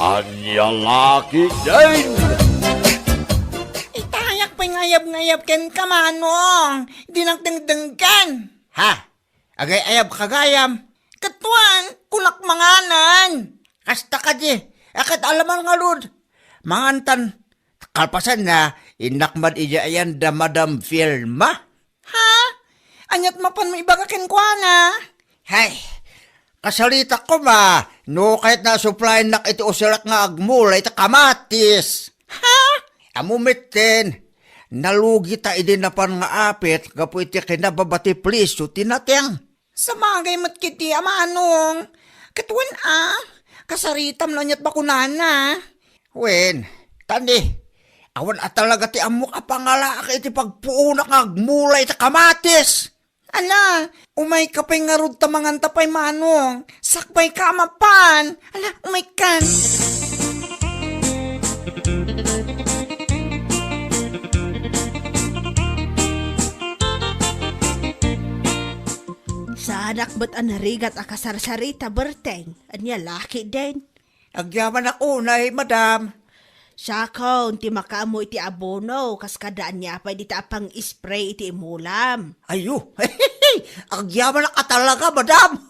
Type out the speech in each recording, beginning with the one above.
Anya laki din. Itayak pa'y ngayab-ngayab ken kamanong. Di nang dengdengkan. Ha? Agay ayab kagayam. Katuan, kulak manganan. Kasta ka di. Akat alaman nga lud. Mangantan. Kalpasan na, inakmad iya ayan da Madam Vilma. Ha? Anyat mapan mo ibaga ken kuana. Hay, kasalita ko ba, no kahit na supply nak iti usirak nga agmula iti kamatis. Ha? Amumitin, nalugi ta idin na pan nga apit, gapu iti kinababati please, so tinateng. Sa magay mat kiti, amanong, katuan kasaritam lang yat bakunana. Wen, tani, awan at talaga ti amok apangalaka iti pagpuunak nga agmula iti kamatis. Ala, umay ka pa'y ngarod tamangan tapay manong. Sakbay ka mapan. Ala, umay kan. Sa anak ba't anarigat akasarsarita berteng? Anya laki din. Agyaman ako na madam. Siya ko, ti makaamo iti abono, kas kadaan niya pa di tapang spray iti imulam. Ayo, agyaman ka talaga madam.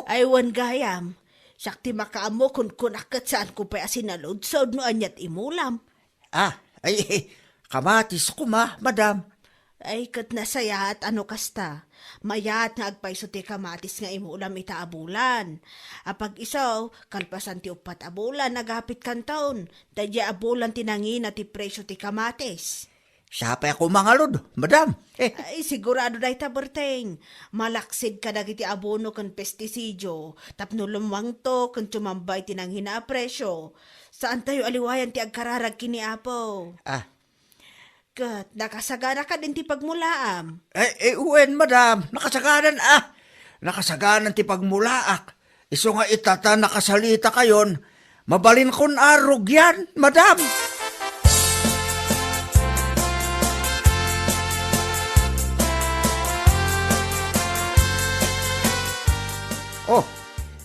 Aywan gayam, siya ti makaamo kun kunakat saan ko pa asinaludsod no anyat imulam. Kamatis ko madam. Ay, kat nasaya at ano kasta. Mayat nga agpaiso ti kamatis nga imulam itaabulan. Apag isaw, kalpasan ti upat abulan, nagapit kan taon. Dadya abulan tinangin at ti presyo ti kamatis. Siya pa ako mangalod, madam. Ay, sigurado na itaberteng. Malaksid ka dagiti abono kan pestisidyo. Tapno lumwang to kan tumambay tinangin na presyo. Saan tayo aliwayan ti agkararag kini apo? Kat, nakasagana ka din ti pagmulaam. Uwen, madam. Nakasaganan Nakasaganan ti pagmulaak. Iso nga itata nakasalita kayon. Mabalin kon arog yan, madam.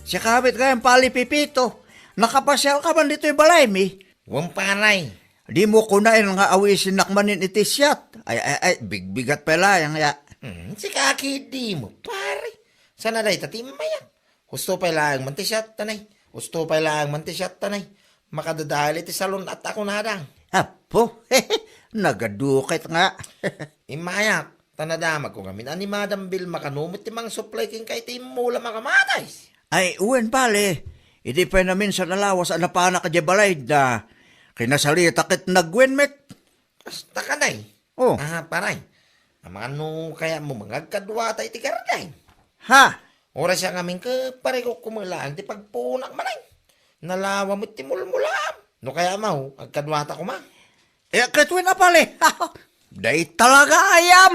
Si kabit kayang palipipito. Nakapasyal ka man dito'y balay, mi? Wang panay. Di mo kunain nga awisin nakmanin iti siyat. Ay, bigbigat pala yang ya. Si kaki di mo, pare. Sana day tati mayak. Gusto pa lang mantisyat tanay. Gusto pa lang mantisyat tanay. Makadadali ti salon at ako nadang. Apo, nagadukit nga. Imayak, tanadamag ko gamin. Ani Madam Vilma kanumit ti mga supply king kay ti mula makamatay. Ay, uwen pale. Hindi pa namin sa nalawas ang napana ka balay na kinasalita kit nagwenmet. Basta ka day. Oh. Paray. Ano kaya mo mangagkadwa tayo ti karday. Ha? Oras siya ngamin ka pare ko kumulaan ti pagpunak manay. Nalawa mo ti mulmulam. No kaya mau, agkadwata ko ma. Katwin na pale. Day talaga ayam.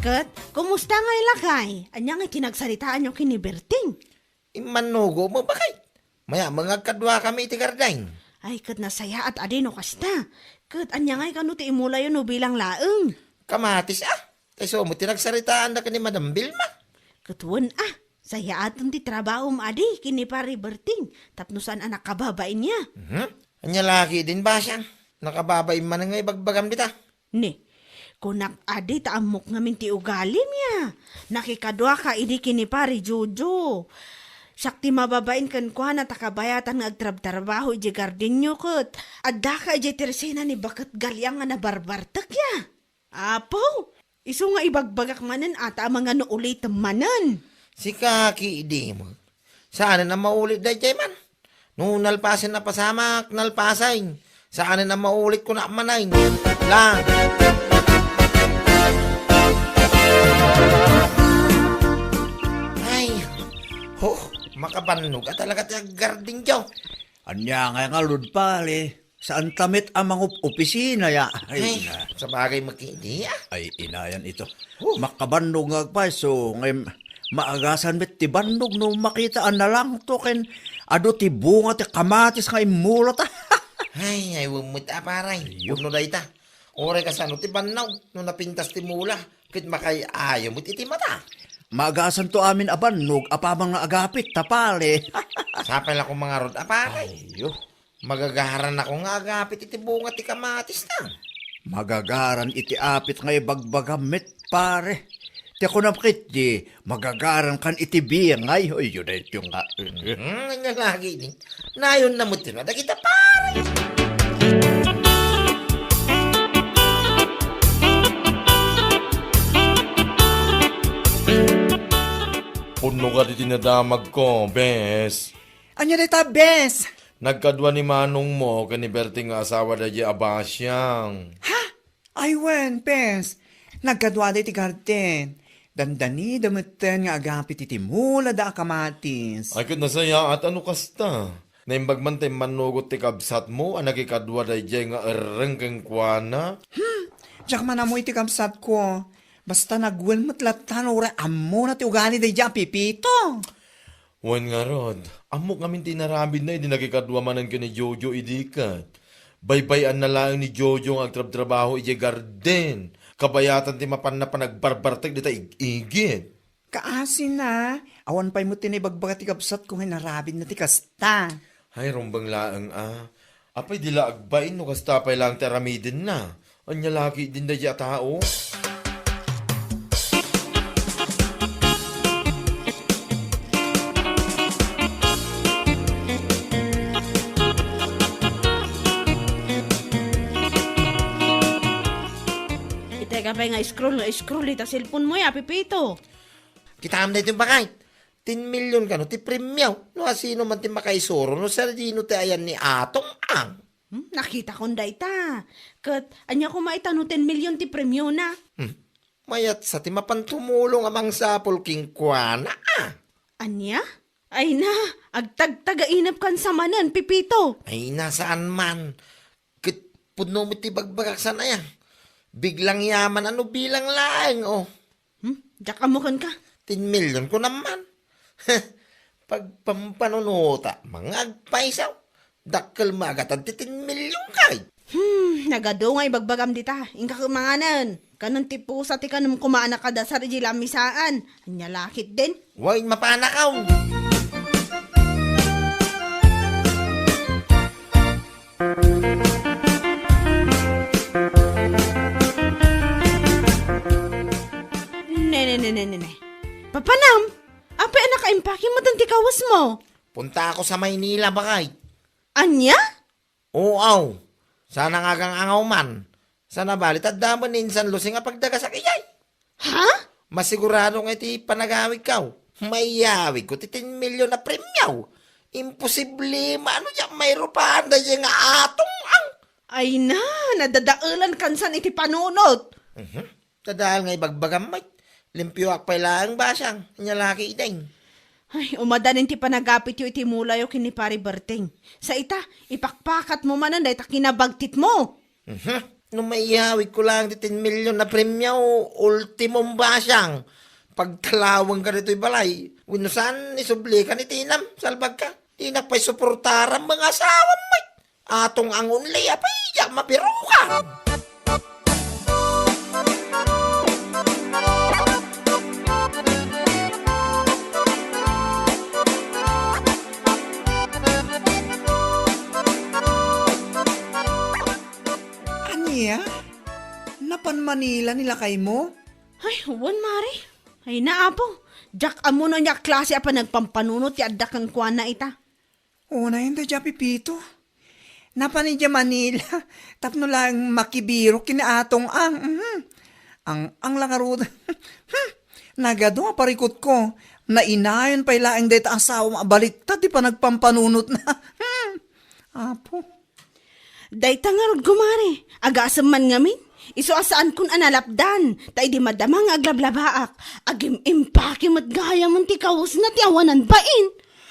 Kat, kumusta nga ilakay? Anya nga tinagsalitaan yung kiniberting. Imanugo mo bakit? Maya mangagkadwa kami ti karday. Ay, kat nasaya at adino kasta. Kat, anya nga ikano ti imula yun no bilang laeng. Kamatis Kayso mo tinagsaritaan na ka ni Madam Vilma. Katuan saya atong ti trabaho adi kini pari berting. Tapnusan anak kababain niya. Anya laki din ba siya? Nakababay man nga ibagbagam dita. Ni, kunak adi taamok ngamin ti ugalim niya. Nakikadwa ka idi kini pari Jojo. Sakti mababain kan kwa na takabayatan nga agtrab-trabaho iji gardinyo kot. Adda ka iji tersena ni bakat galyang nga nabarbartak ya. Apo, iso nga ibagbagak manan ata mga naulit manan. Si kaki di mo. Saan na maulit day jay man? Nung nalpasin na pasamak, nalpasain. Saan na maulit ko na manay? Lang. Ay, makabanog at talaga tiyag garding jaw. Anya nga lud pale. Saan tamit ang mga opisina ya? Ay, sa bagay makindi Ay, inayan ito. Makabandog nga pa, so ngayon maagasan mit ti bandog no makitaan na lang to ken ado ti bunga ti kamatis nga imulat. Ay, wumut paray. Puno day ta. Oray ka sa ti banaw, no napintas ti mula, kit makay ayaw mo't iti mata. Magasan to amin abannog, apamang nga agapit, tapale. Sapay lang kong mga rod, apakay. Ayo, Magagaharan ako nga agapit iti bunga ti kamatis na. magagaran iti apit ngay bagbagamit, pare. Ti ako napkit di, magagaran kan iti biyangay. Ay, yun na ito nga. Nga lagi ni. Nayon na mo tinada kita pare. Puno ka di tinadamag ko, bes. Anya na ta, bes? Nagkadwa ni manong mo, kaniberting nga asawa da di abasyang. Ay, wen, bes. Nagkadwa ti garden. Dandani damutan nga agapit iti mula da kamatis. Ay kat nasaya at ano kasta? Naimbagman tayo manugot ti kabsat mo, ang nagkikadwa da di nga ereng kuana. Diyak man amo iti kamsat ko. Basta nagwel matlatan ora amo na ti ugali day dyan, Pipito. Wan nga rod, amok ngamin tinarabid na, hindi nagkikadwa manan ka ni Jojo idikat. Baybayan na lang ni Jojo ang agtrab-trabaho iti garden. Kabayatan ti mapan na panagbarbartek di ta igit. Kaasin na. Awan pa'y mo tinibagbaga ti kapsat ko hinarabid na ti kasta. Ay, rumbang laang Apay dila agbain no kasta pa'y lang teramidin na. Anya laki din da di tao. Itay ka pa nga scroll ita cellphone mo ya, Pipito. Kita na ito bakay. 10 million ka no, ti premiaw. No, asino man ti makaisuro, no, sardino ti ayan ni Atong Ang. Nakita ko nday ta. Kat, anya ko maitano 10 million ti premyo na. Mayat sa ti mapantumulong amang sapol king kuana. Anya? Ay na, agtagtagainap kan sa manan, Pipito. Ay, nasaan man. Kit puno mo ti bagbagaksan ayan. Biglang yaman, ano bilang laeng, oh. Diyak amukan ka. 10 million ko naman. Pagpampanunuta, mga agpaisaw. Dakkel magatan ti 10 million kay. Nagado nga ibagbagam dita. Ingka kumanganan. Kanon ti pusa ti kanum kumana kada sa rigi lamisaan. Anya lakit din. Huwag mapanakaw. Ne. Papanam, ape anak kaimpake mo tanti kawas mo. Punta ako sa Maynila bakay. Anya? Oo. Sana nga kang angaw man. Sana balit at damon insan lusing nga pagdaga sa kiyay. Ha? Masigurado nga iti panagawig kaw. Mayawig ko ti 10 million na premyaw. Imposible maano dyan may rupahan da dyan nga Atong Ang. Ay na, nadadaulan kansan iti panunot. Tadahal nga ibagbagam may. Limpyo akpay lang ba siyang. Nyalaki iteng. Ay, umadanin ti panagapit yu iti mula yu kini pari Berting. Sa ita, ipakpakat mo manan dahi ta kinabagtit mo. Nung maiyawig ko lang ti 10 million na premyaw, ultimong ba siyang. Pagtalawang ka rito'y balay, winusan isubli ka ni Tinam, salbag ka. Tinak pa'y suportaran mga asawa mo. Atong ang unli, apay, yak mapiro ka. Anya? Napan Manila nila kay mo? Ay, huwan mari. Ay na apo. Jack amo na niya klase apa nagpampanunot ti adda kang kuan na ita. Oo na yun da dyan, Pipito. Napan niya Manila. Tapno lang makibiro kinaatong ang. Ang langarod. Nagado nga parikot ko. Nainayon pa ilaang deta asawa mabaliktad. Di pa nagpampanunot na. Apo. Dayta nga rod gumari. Agasam man ngamin. Iso asaan kun analapdan. Tay di madamang aglablabaak. Agim impake mat gaya man ti kawas na ti awanan bain.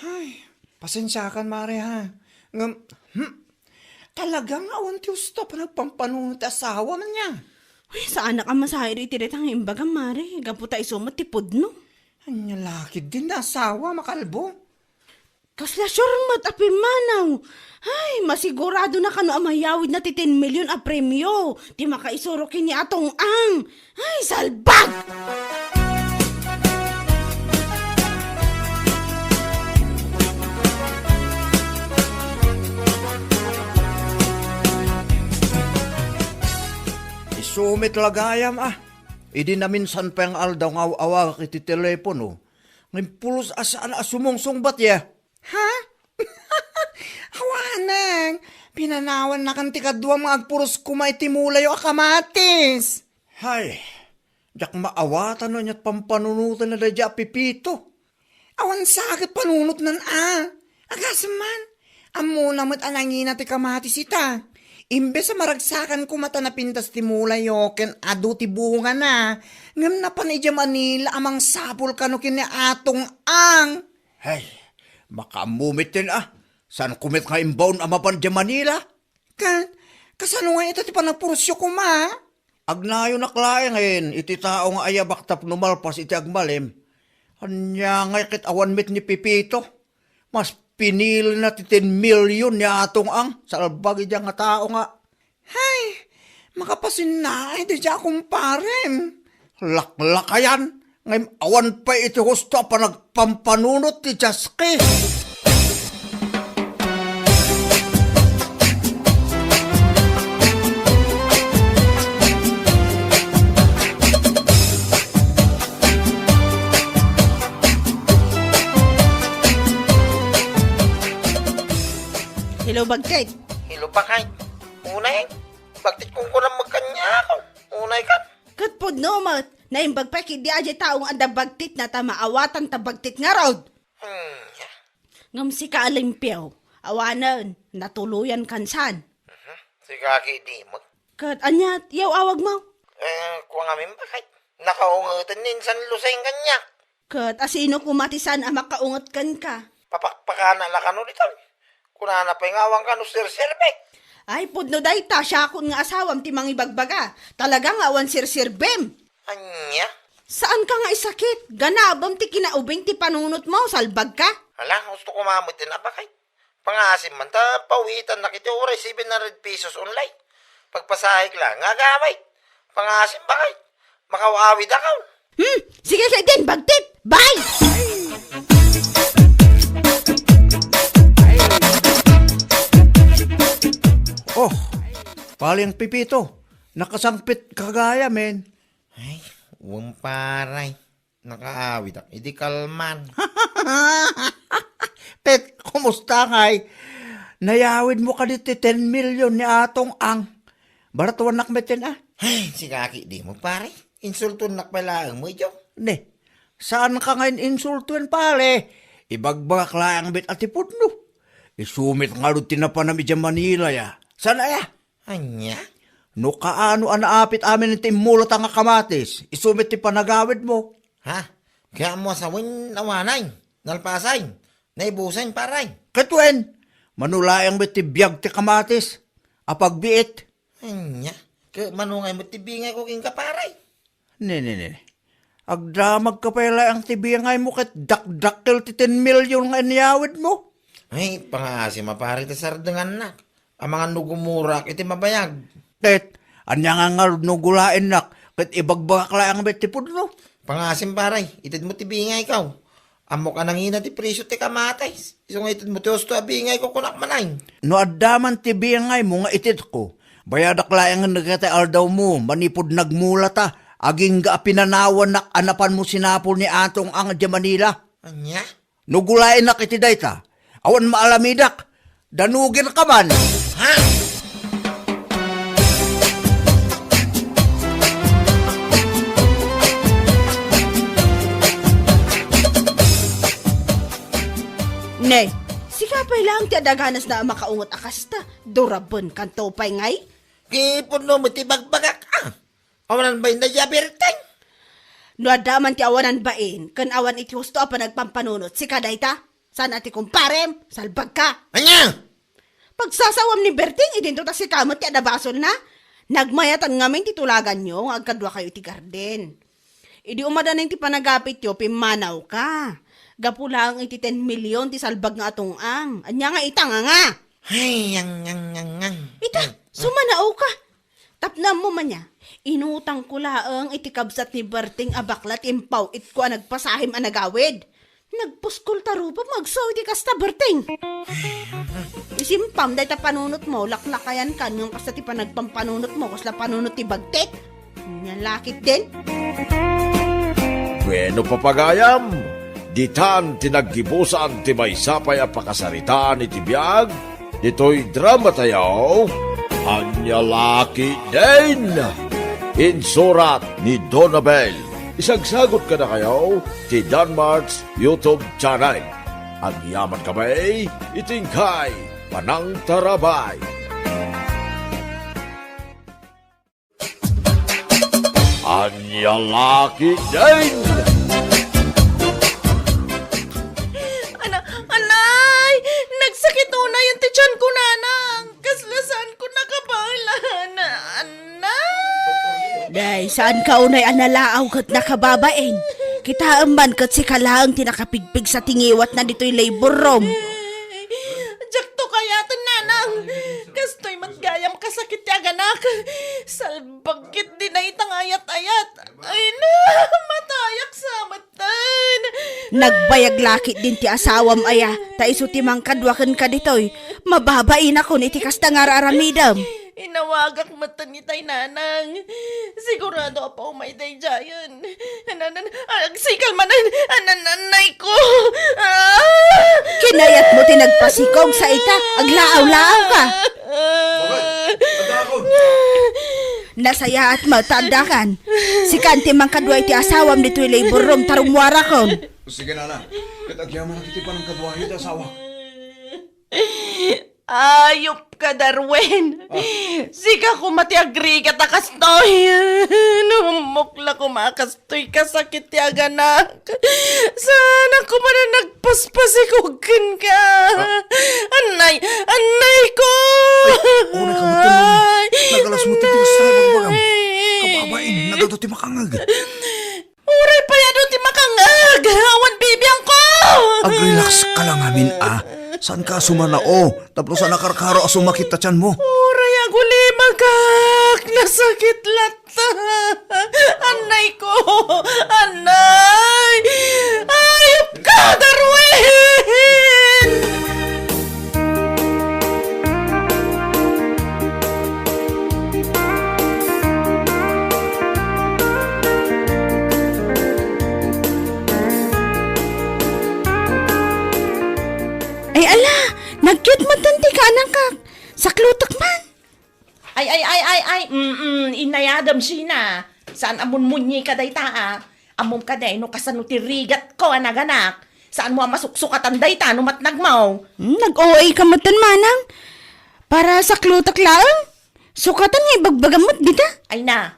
Ay, pasensya kan, Mare, ha? Talagang awan ti usto pa nagpampanunot ti asawa man niya. Uy, saan na ka masahiri tiretang imbaga mari. Gaputa iso matipod no. Anya lakid din na asawa, makalbo. Kasla surmat api manaw. Ay, masigurado na kano ang mayawid na ti 10 milyon a premyo. Di makaisuro kini atong ang. Ay, salbag! Isumit lagayam Idi na minsan pa ang aldaw nga awa kiti telepono. Ngayon pulos asaan asumungsong bat ya. Ha? Hawanang, pinanawan na kan tikadwa mga agpuros kumay timulayo akamatis. Hay, jak maawatan no niya't pampanunutan na dadya pipito. Awan sakit panunot nan Agasaman, amo namat anangina ti kamatis ita. Imbes sa maragsakan ko mata na pintas ti mulayo ken adu ti bunga na. Ngam na panidya Manila amang sapol kano kini atong ang. Hay, makamumit din San kumit nga imbaon amapan di Manila? Kasano nga ito ti panagpurusyo ko ma? Agnayo naklaya ngayon, iti tao nga ayabak tap numalpas iti agmalim. Anya nga kit awan mit ni Pipito. Mas pinili na ti 10 milyon ni atong ang salbagi diya nga tao nga. Hay, makapasin na ito siya kumparem. Laklakayan. Ngayon awan pa iti husto pa nagpampanunot ti Jaske. Hello, Bagtit. Hilo pa kay. Unay, bakit kung kurang magkanya ako? Unay ka. Katpod no, mat. Naimbag pa kidi aja taong anda Bagtit na tamaawatan ta Bagtit nga rod. Ngam si kaalimpyaw. Awanan, natuluyan kansan. Si kaki di mo. Kat anyat, yaw awag mo. Kuha nga min bakit? Nakaungatan din san lusay kanya. Kat asino kumatisan ang makaungat kan ka. Papakpakana la kanu dito. Kuna na pa ngawang kanu sir-sirbek. Ay, pudno day ta, siya akong nga asawam ti mangibagbaga. Talagang awan sir-sirbem. Anya? Saan ka nga isakit? Ganabam ti kinaubing ti panunot mo, salbag ka? Hala, gusto ko mamit din na bakit? Pangasim man ta, pawitan na kiti oray 700 pesos online. Pagpasahig lang, nga gamay. Pangasim bakit? Makawawid akaw. Sige kay din, Bagtit. Bye! Oh, paling Pipito. Nakasangpit kagaya men. Ay, paray. Nakaawid ako. Idi kalman. Pet, kumusta kay? Nayawid mo ka dito 10 milyon ni atong ang. Baratuan nakmetin Ay, si kaki di mo pare. Insulton nakpalaang mo ito. Ne, saan ka ngayon insultuan pare? Ibagbak lang bit at ipudno. Isumit nga doon tinapanami dyan Manila ya. Sana ya? Anya? No kaano anaapit amin iti mulot ang kamatis. Isumit ti panagawid mo. Ha? Kaya mo asawin nawanay. Nalpasay. Naibusan paray. Katwen, manulayang bit ti biyag ti kamatis. Apagbiit. Anya? Kaya manungay mo tibingay ko king kaparay. Ne. Agdamag ka pala ang tibiyangay mo kat dakdakkel ti 10 milyon nga iniyawid mo. Ay, pangasi mapare ta sardengan nak. Ang mga nugumurak iti mabayag. Tet, anya nga nga nugulain nak. Kat ibagbak lang ang bit ti pudno. Pangasim paray, itid mo tibingay ikaw. Amo ka nangina ti presyo ti kamatay. Isong itid mo ti osto abingay ko kunak manay. No adaman ti biyangay mo nga itit ko. Bayadak lang nga nagkata aldaw mo. Manipod nagmula ta. Aging ga pinanawan nak anapan mo sinapol ni atong ang di Manila. Anya? Nugulain nak iti dayta. Awan maalamidak. Danugin ka man. Ha? Ne, sikapay lang ti adaganas na makaungot akasta. Durabon kanto pay ngay. Kipon no mo ti bagbagak Awanan ba yung nadyabirtay? No adaman ti awanan bain, kan awan iti husto pa nagpampanunot. Sika dayta, saan ati kumparem, salbag ka. Anya? Pagsasawam ni Berting, idinto ta si kamot ti adabasol na. Nagmayatan ngamin titulagan nyo, agkadwa kayo ti garden. Idi umadanay ti panagapit yo, pimanaw ka. Gapula ang iti 10 million ti salbag nga atong ang. Anya nga itanga nga. Ay, ang. Ita, sumanao ka. Tapnam mo man niya. Inutang ko laang iti kabsat ni Berting abaklat impaw it ko nagpasahim anagawid. Nagpuskol tarupa magsaw iti kasta Berting. Isimpam dahi ta panunot mo, laklakayan kan yung kasta ti panagpampanunot mo, kasla panunot ti bagtek. Yan lakit din. Bueno papagayam, ditan tinaggibusan ti may sapay a pakasaritaan iti biyag, dito'y drama tayo, Anya Laki din! Insurat ni Donabel. Isagsagot ka na kayo ti Danmarks YouTube channel. Ang yaman kamay, itingkay, panang tarabay. Anya Laki din! Anay! Nagsakit una yung tiyan ko, nanang. Kaslasan ko nakabalan. Anay! Day, saan ka unay analaaw kat nakababain? Kita man kat si kalaang tinakapigpig sa tingiwat na dito'y labor room. Jakto kaya to, nanang. Kasto'y matgayam kasakit ya ganak. Salbagkit din na itang ayat-ayat. Ay na, matayak sa matan. Nagbayag lakit din ti asawam aya. Ta iso ti mangkadwakan ka ditoy. Mababain ako ni ti kasta nga raramidam. Inawagak matan ni tay nanang. Sigurado pa umayday jayan. Agsikal manan, ananay ko. Kinayat mo tinagpasikog sa ita. Aglaaw-laaw ka. Nasaya at matandakan. Si Kanti mangkadwa iti asawam dito'y labor room tarumwara kon. Sige na. Katagyaman na kiti pa ng kadwayo ta asawa. Ayop ka, Darwin. Sika ko matiagri ka takastoy. Numukla ko makastoy kasakit ti aganak. Sana ko man na nagpaspasikugan ka. Anay ko. Una ka mo tulong. Nagalas mo titis sa bagbagam. Kababain, nagado ti makangag. Uray pa yan ti makangag. Awan bibiyang ko. Ag-relax ka lang amin Saan ka sumanao? Tapos sa nakarkaro sumakit ta tiyan mo. Uray aguli magak. Nasakit lata. Anay ko. Anay. Ayop ka, Darwin. Ay ala, nag-cute mo tanti ka anak ka. Saklutak man. Ay, inayadam sina. Saan amon munyi ka day taa? Amom ka day, no kasano tirigat ko, anak-anak. Saan mo masuksukatan day ta, no matnagmaw? Nag-OA ka matan manang. Para saklutak lang. Sukatan nga ibagbagamot dita. Ay na,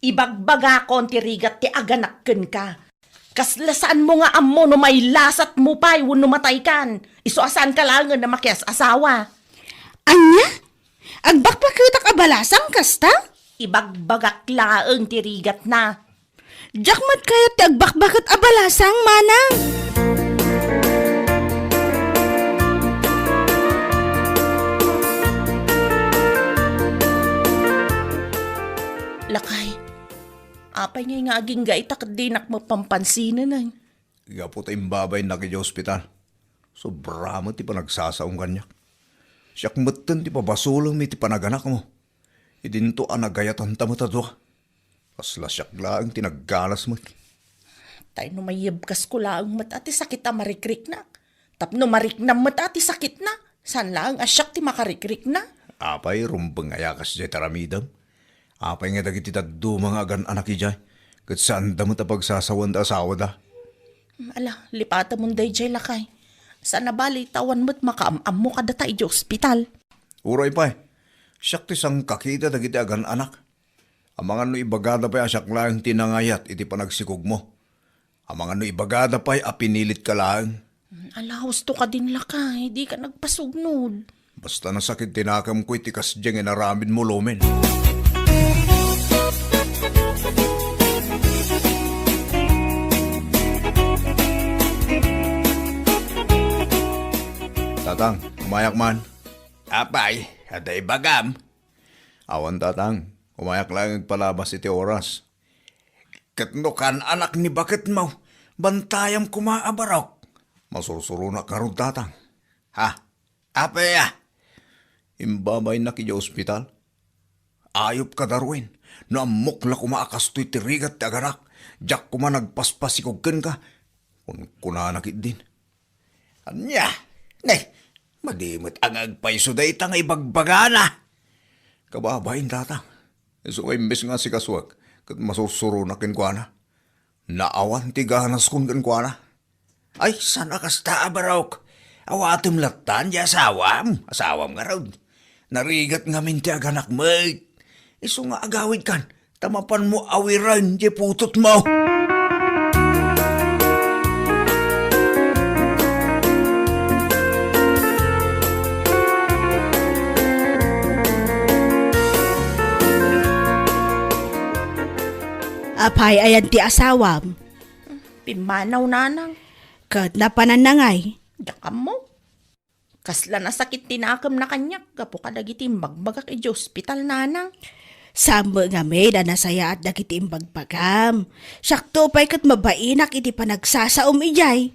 ibagbaga ko ang tirigat ti aganakken ka. Kaslasaan mo nga amo no may lasat mo pa, no matay kan. Isuasan ka lang na makias asawa. Anya? Agbakbakitak abalasang kasta? Ibagbagak laang tirigat na. Jakmat kaya ti agbakbakat abalasang manang. Lakay, apay nga nga aging gaitak di nakmapampansinan ay. Gapo tayong babay na kaya ospital. Sobra mo ti panagsasaong kanyak. Siyak matan ti pabasulang mi ti panaganak mo. Idinto anagayatan tamatadwa. Kasla siyak lang tinaggalas mo. Tayo no mayibkas ko lang matati sakit na marikrik na. Tapno mariknam matati sakit na. San lang asyak ti makarikrik na. Apay rumbang ayakas jay taramidam. Apay nga dagiti tagdo mga agan anak ijay. Kat saan da mo tapagsasawan da asawa da. Ala, lipata mo day jay lakay. Saan na bali tawan mo't makaamam mo kada tayo di ospital. Uray pa siyak ti sang kakita dagiti agan anak. Amangan no ibagada pa siyak lang tinangayat iti panagsikog mo. Amangan no ibagada pa apinilit ka lang. Ala, husto ka din lakay. Di ka nagpasugnod. Basta nasakit tinakam ko iti kasdyang inaramid mo lumen. tatang, umayak man. Apay, aday bagam. Awan tatang, umayak lang palabas iti oras. Katnukan anak ni bakit mo, bantayam kumaabarok. Masursuro na karon tatang. Ha? Apay Imbabay na kaya ospital. Ayop ka darwin. Naamok la kumakastoy tirigat ti aganak. Diyak kuma nagpaspasikogen ka. Kung kunanakit din. Anya, madimot ang agpaiso day tang ibagbagana. Kababayin tatang. So imbes nga si kaswag. Kat masursuro na kinkwana. Naawan ti ganas kung kinkwana. Ay, sana kasta abarok. Awatim latan di asawam. Asawam nga raw. Narigat nga min ti aganak mate. Iso nga agawid kan. Tamapan mo awiran di putot mo. Apay ayan ti asawam. Pimanaw nanang. Kat napanan na ngay. Dakam mo. Kasla na sakit tinakam na kanyak. Gapo ka dagiti magbagak iti hospital nanang. Samba nga may da nasaya at dagiti imbagbagam. Sakto pa'y kat mabainak iti panagsasaom ijay.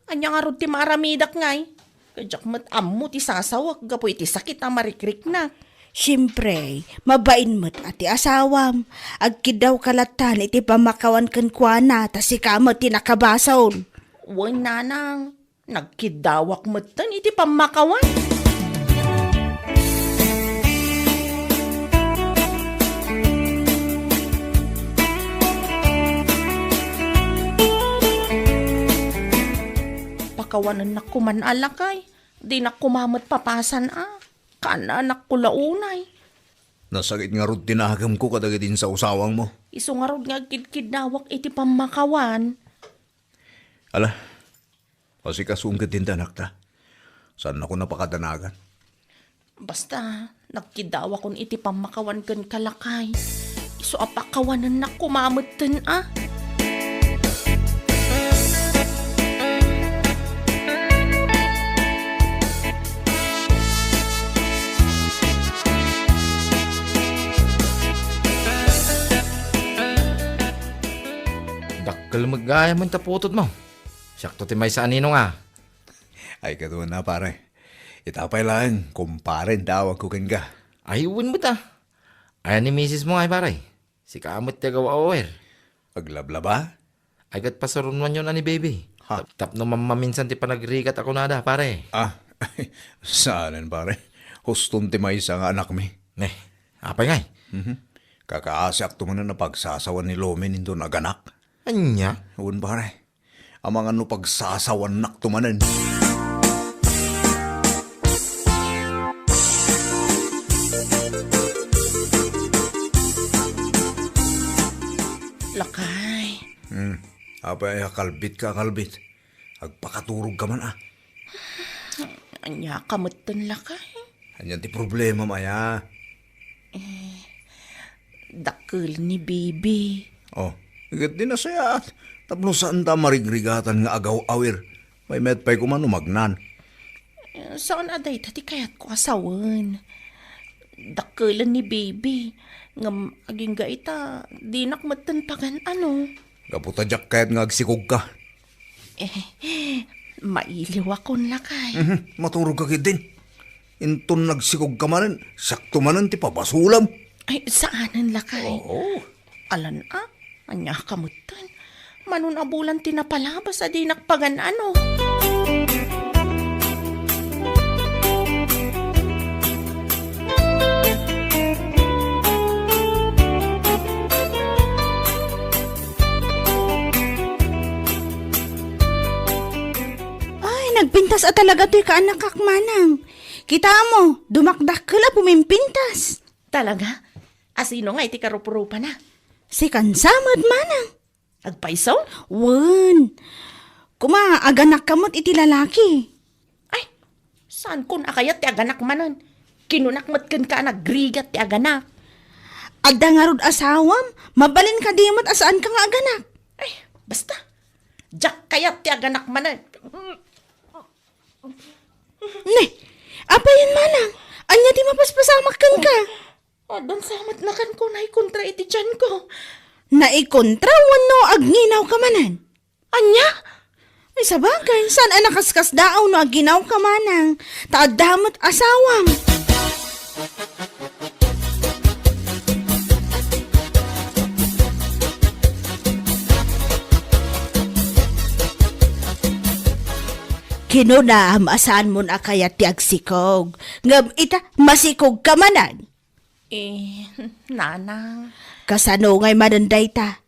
Anya nga rod ti maramidak ngay. Kajak mat ammo ti sasawak. Gapo iti sakit ang marikrik na. Siyempre, mabain mo't ati asawam. Agkidaw kalatan iti pamakawan kankwana ta si kamot ti nakabasaon. Uy nanang. Nagkidawak matan iti pamakawan. Pakawanan na kuman alakay. Di na kumamat papasan Kana anak ko launay. Nasakit nga rod tinahagam ko kadagatin sa usawang mo. Iso nga rod nga kidkidawak iti pamakawan. Ala, kasi kasungkit din tanak ta. Saan ako napakadanagan? Basta, nagkidawa kon iti pamakawan kan kalakay. Iso apakawanan na kumamatan Dakkel magaya man taputot mo. Sakto ti may sa anino nga. Ay katuwa na pare. Itapay lang, kumparen tawag ko ka. Ayun mo ta. Ayan ni misis mo ay pare. Si kamot ti gawa ower. Paglablaba? Ay kat pasarun man yun ani baby. Ha? Tap no maminsan ti panagrigat ako nada pare. Saanan pare? Huston ti may isa nga anak mi. Apay ngay. Kakaasyak to man na pagsasawan ni Lomen into naganak. Anya? Uwan pare. Ang mga no pagsasawan nak tumanan. Lakay. Apay, kalbit ka, kalbit. Agpakaturog ka man Anya kamutan lakay. Anyan ti problema maya. Dakkel ni baby. Oh, igat din na saya. Tapno saan ta marigrigatan nga agaw-awir. May metpay ko man umagnan. Saan aday tati kayat ko asawan. Dakkelan ni baby. Ngam aging gaita. Di nakmatan pagan Kaputa jak kayat nga agsikog ka. Mailiw akon lakay. Maturog ka kit din. Inton nagsikog ka manan, sakto manan ti papasulam. Ay, saanan lakay? Oo. Alan anya kamutan. Manun abulan tinapalabas adi nakpagan Ay, nagpintas talaga to'y kaanak kakmanang. Kita mo, dumakdak ka la pumimpintas. Talaga? Asino nga iti karupurupa na? Si kansamad manang. Agpaiso? Wan. Kuma, aganak kamot iti lalaki. Ay, saan kun akayat ti aganak manan? Kinunakmat kan ka nagrigat ti aganak. Adda nga rod asawam, mabalin ka dimot asaan ka nga aganak. Ay, basta. Jak kayat ti aganak manan. Ne, apa yan manang? Anya di mapaspasamakan ka. Adan samat na kan ko na kontra iti tiyan ko. Naikontra wano agnginaw ka manan. Anya? Ay sabagay, saan ang nakaskas daaw no aginaw ka manang? Taadamot asawam. Kinuna amasaan mo na kaya ti agsikog. Ngam ita masikog ka manan. Nanang. Kasano ngay mananday ta.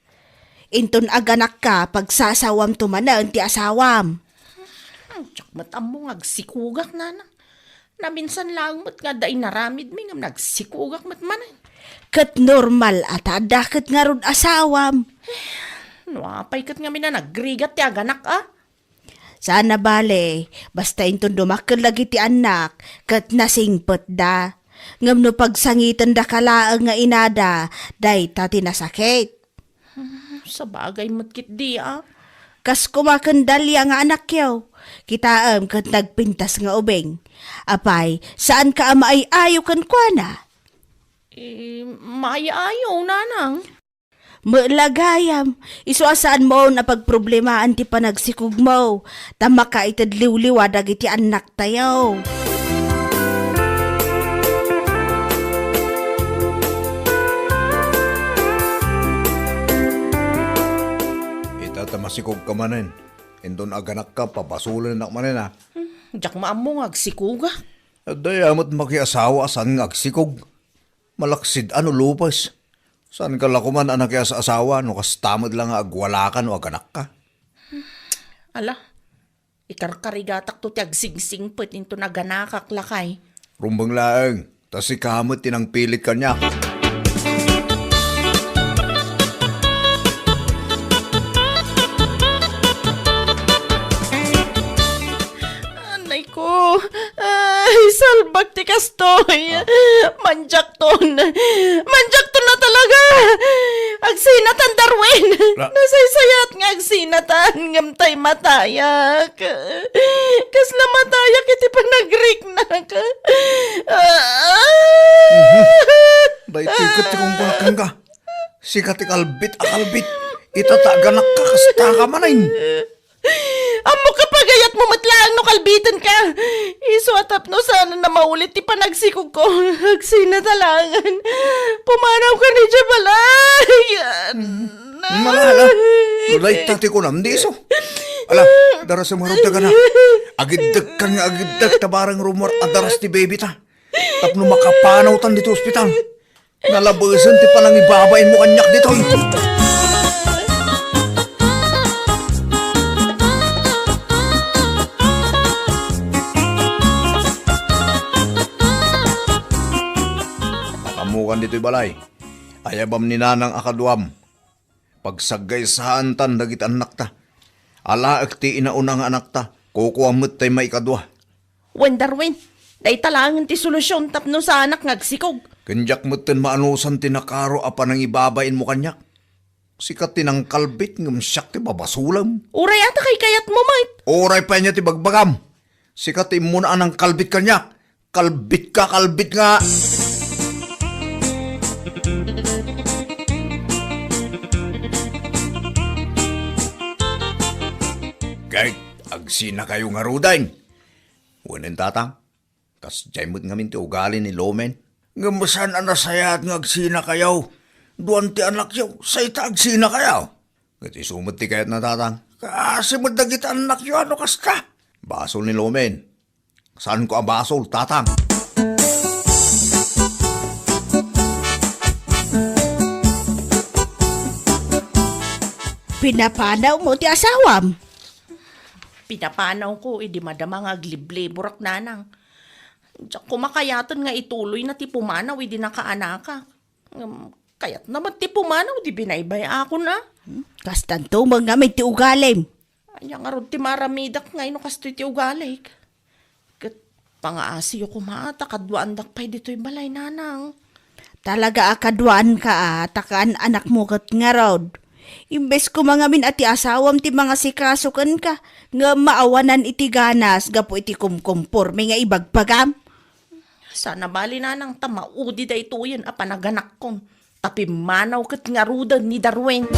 Inton aganak ka pagsasawam tumanan ti asawam. Tsak matam mo agsikugak, nanang. Naminsan lang mo't nga daing naramid mi ngam nagsikugak mat manan. Kat normal at adakit nga ron asawam. Nuapay kat nga mina nagrigat ti aganak Sana bale, basta inton dumakil lagi ti anak, kat nasingpet da. Ngam no pagsangitan da kalaang nga inada, day ta tinasakit. Sa bagay mo't kit di Kas kumakandalya nga anak yaw, kita kat nagpintas nga ubeng. Apay, saan ka ama ay ayo kan kuana? Maayaw, nanang. Malagayam, isuasaan mo na pagproblemaan ti panagsikog mo, tama ka itadliw-liwa dagiti anak tayo. Itamasikog ka manin. Indon aganak ka, papasulan na manin ha. Diyak maam mo agsikugak. Dayamot makiasawa saan nga agsikog. Malaksid ano lupas. Saan ka lakuman anak kaya sa asawa no kastamad lang nga agwalakan o aganak ka. Ala, ikarkarigatak to ti agsingsing pet into naganakak lakay. Rumbang laeng, tas si kamot tinang pilit ka niya. Anay ko, ay salbag ti kastoy. Manjak ton na talaga. Agsinatan Darwin. Nasaysayat nga agsinatan ngamtay matayak. Kasla matayak iti panagrik na ka. Dahil kong bulakan ka. Sikat ikalbit. Itataga nakakasta ka manayin. Amo ka pagayat mo matlaang no kalbitan ka. Iso atap no sana na maulit ti panagsikog ko. Agsinatalangan. Pumanaw ka ni Jabalay. Malala. Nulay tati ko nam di iso. Ala, daras sa marunta ka na. Agiddag ka nga agiddag tabarang rumor at daras ti baby ta. Tapno makapanaw tan dito ospital. Nalabasan ti palang ibabain mo kanyak dito. Makamukan dito'y balay. Ayabam ni nanang akaduam. Pagsagay sa hantan dagit anak ta. Alaak ti inaunang anak ta. Kukuamot tay may kadwa. Wen Darwin, day talangan ti solusyon tapno sa anak ngagsikog. Kanyak mo tin maanusan tinakaro apa nang ibabain mo kanyak. Sikat tinang kalbit ngam siyak ti babasulam. Uray ata kay kayat mo, mate. Oray pa niya ti bagbagam. Sikat ti muna anang kalbit kanyak. Kalbit nga. Kahit agsina kayo nga rudain. Wanin tatang, kas jaymot ngamin ti ugali ni Lomen. Ngamasan anasayat nga agsina kayaw. Duan ti anak yaw, sayta agsina kayaw. Kati sumot ti kayat na tatang. Kasi madagit anak yaw, ano kas ka? Basol ni Lomen. Saan ko ang basol, tatang? Pinapanaw mo ti asawam. Pinapanaw ko, di madama nga aglible, burak nanang. Diyak kumakayaton nga ituloy na ti pumanaw, di nakaanaka. Kayat naman ti pumanaw, di binaybay ako na. Kastanto mga may ti ugalim. Anya nga ron ti maramidak nga ino kastoy ti ugalik. Kat pangaasi ko maata, kadwaandak pa'y dito'y balay nanang. Talaga akadwaan ka takaan anak mo kat nga rod. Imbes ko mga min ati asawam ti mga sikasukan ka, nga maawanan iti ganas, gapo iti kumkumpor, may nga ibagpagam. Sana bali na nang tamaudi da ito yan a panaganak kon. Tapi manaw kat nga rudan ni Darwin.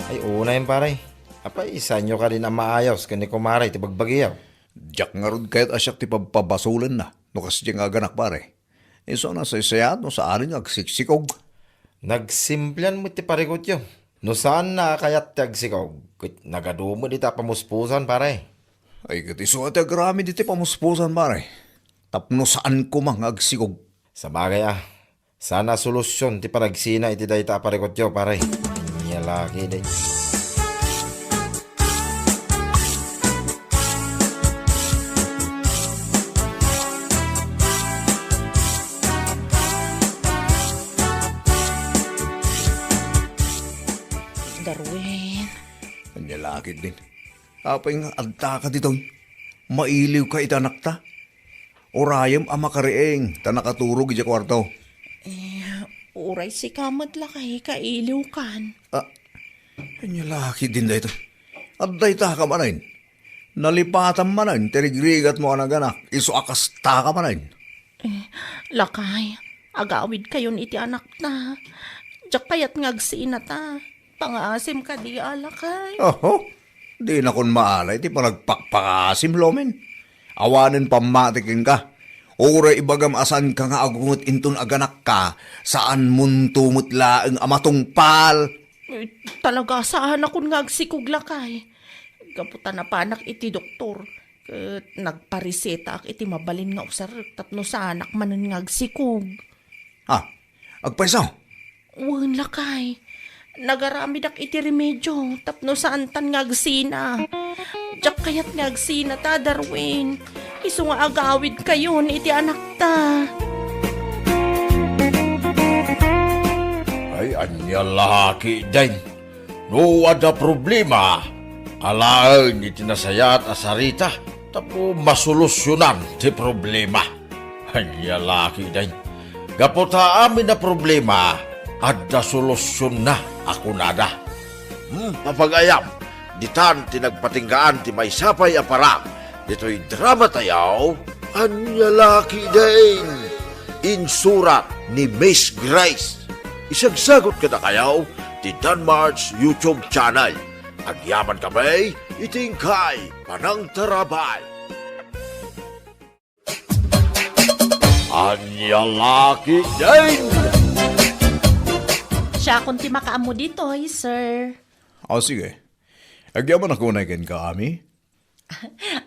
Ay, una yun pare. Apay, isa nyo ka rin ang maayos, kani kumaray, ti bagbagiyaw. Diyak nga ron kahit asyak ti pagpabasulan na. No kasi di nga ganak pare. Iso na sa isayat no sa arin agsiksikog. Nagsimplian mo ti parikot yun. No saan na kayat tagsikaw? Nagadumo di ta pamuspusan pare. Ay katiso at agrami di ti pamuspusan pare. Tapno saan ko mang agsikog. Sa bagay sana solusyon ti paragsina iti day ta parikot yun pare. Nyalaki day. Darwin. Anyalakid din. Apay nga adta ka ditoy. Mailiw ka itanak ta. Orayam ama karieng ta nakaturog iti kwarto. Uray si kamad lakay kailiw kan. Anyalakid din dito. Adday ta ka manayin. Nalipatan manayin. Tirigrigat mo anak-anak. Iso akas ta ka manayin. Lakay, agawid kayon iti anak na. Diyak kayat ngagsiina ta. Pangaasim ka di alakay. Oho. Di na kon maalay. Di pa nagpakpakasim lomen. Awanin pamatikin ka. Ura ibagam asan ka nga agungot inton aganak ka. Saan muntumot laeng amatong pal. Talaga saan akong ngagsikog lakay. Gaputa na panak iti doktor. Ket nagpariseta ak iti mabalin nga usar tapno sa anak manen ngagsikog. Agpaisaw. Wan lakay. Nagaramid ak iti remedyo tapno saan tan ngagsina. Diyak kayat ngagsina ta Darwin. Iso nga agawid kayon iti anak ta. Ay, anya laki din. No ada problema. Alaan iti nasayat asarita. Tapo masolusyonan ti problema. Anya laki din. Gapota amin na problema. Ada solusyon na ako nada. Mapagayam. Ditan tinagpatinggaan ti may sapay aparam. Dito'y drama tayaw. Anya laki din. Insurat ni Miss Grace. Isagsagot ka na kayaw ti Danmar's YouTube channel. Agyaman kami, itingkay, panang tarabay. Anya laki din. Siya kung ti makaamo dito, sir. Sige. Agyaman ako na ka, Ami.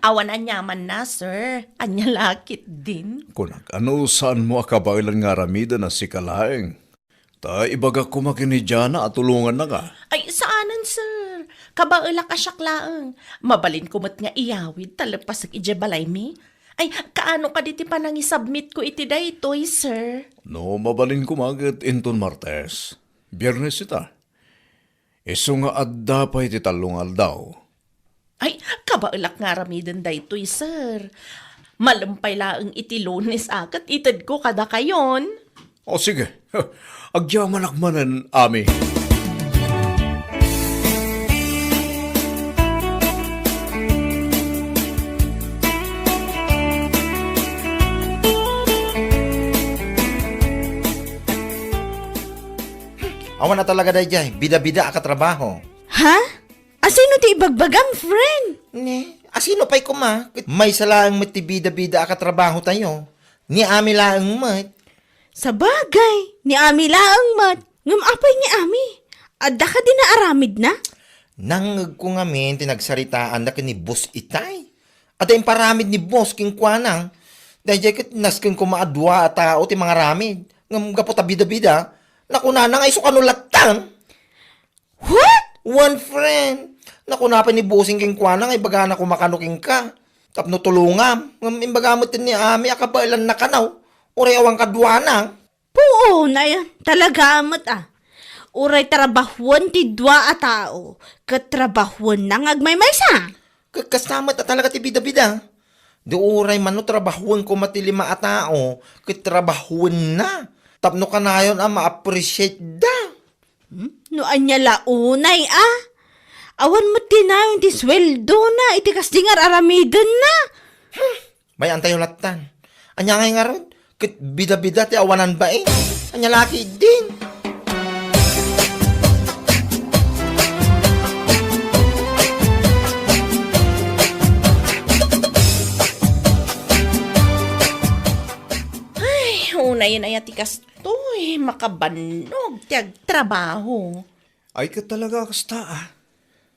Awan anyaman na, sir. Anya lakit din. Kunak, ano saan mo akabailan nga ramida na si Kalaeng? Ta ibaga kumakinidya at tulungan na ka. Ay, saanan, sir? Kabaala ka syaklaang. Mabalin kumot nga iyawid, talapas ag ijebalay mi. Ay, kaano ka diti pa nang isubmit ko iti daytoy, sir? No, mabalin kumagat inton Martes. Biyernes ita. Iso nga adda pa iti talungal daw. Ay, kabaalak nga ramidan daytoy, sir. Malampay laang iti Lunes akat itad ko kada kayon. Sige. Agyaman akmanan, Ami. Awan na talaga day jay, bida-bida ka trabaho. Ha? Asino ti ibagbagam, friend? Ne, asino pa'y kuma? May salaang mati bida-bida ka trabaho tayo. Ni ami laang mat. Sa bagay, ni Ami laang mat. Ngam apay ni Ami. Adda ka din na aramid na? Nangag ko ngamin, tinagsaritaan na ni boss itay. At yung paramid ni boss king kwanang. Dahil kat naskin ko maadwa at tao ti mga ramid. Ngam gaputa bida-bida. Nakunanang ay sukanulatan. What? One friend. Nakunapan ni bossing king kwanang ay baga na kumakanuking ka. Tapno tulungam. Ngam imbagamot ni ami akabailan na kanaw. Uray awang kadwanang. Oo, na yan. Talaga amat ah. Uray trabahuan ti dua a tao. Katrabahuan nang agmaymaysa. Kasamat at talaga ti bida-bida. Di uray man no trabahuan ko matilima a tao, trabahuan na. Tapno ka na yun ma-appreciate da. No anya launay Awan mo tinayon ti sweldo na. Iti kasdingar aramidan na. May antay ulatan. Anya ngay nga ron, bida-bida ti awanan ba eh. Anya laki din. Unay na yatikas to makabanog ti agtrabaho. Ay ka talaga kasta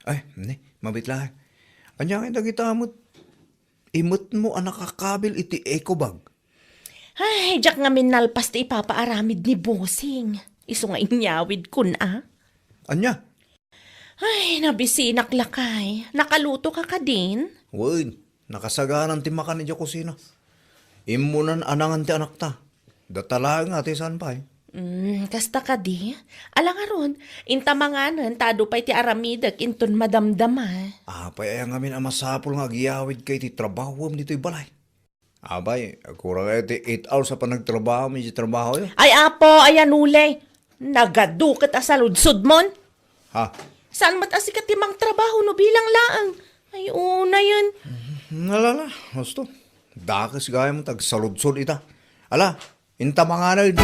Ay, mabitla. Anya nga dagita imot mo ang nakakabil iti ekobag. Ay, jak nga minalpas ti ipapaaramid ni Bossing. Iso nga inyawid kun Anya? Ay, nabisinak lakay. Nakaluto ka ka din? Uy, nakasaganan ti makan ni kusina. Imunan anangan ti anak ta. Datalaan nga ti saan pa Kasta ka di? Alang aron, intamanganan, tado pa'y ti aramidak, inton madamdama. Apay ay ngamin ang masapol nga agiyawid kay ti trabaho dito'y balay. Abay, kurang ay ti 8 hours sa panagtrabaho, may trabaho yun. Ay apo, ayan ulay. Nagadukat sa ludsod mon. Ha? Saan matasikat timang trabaho no bilang laang? Ay una yun. Nalala, gusto. Dakas gaya mo tagsaludsod ita. Ala, inta mga na yun.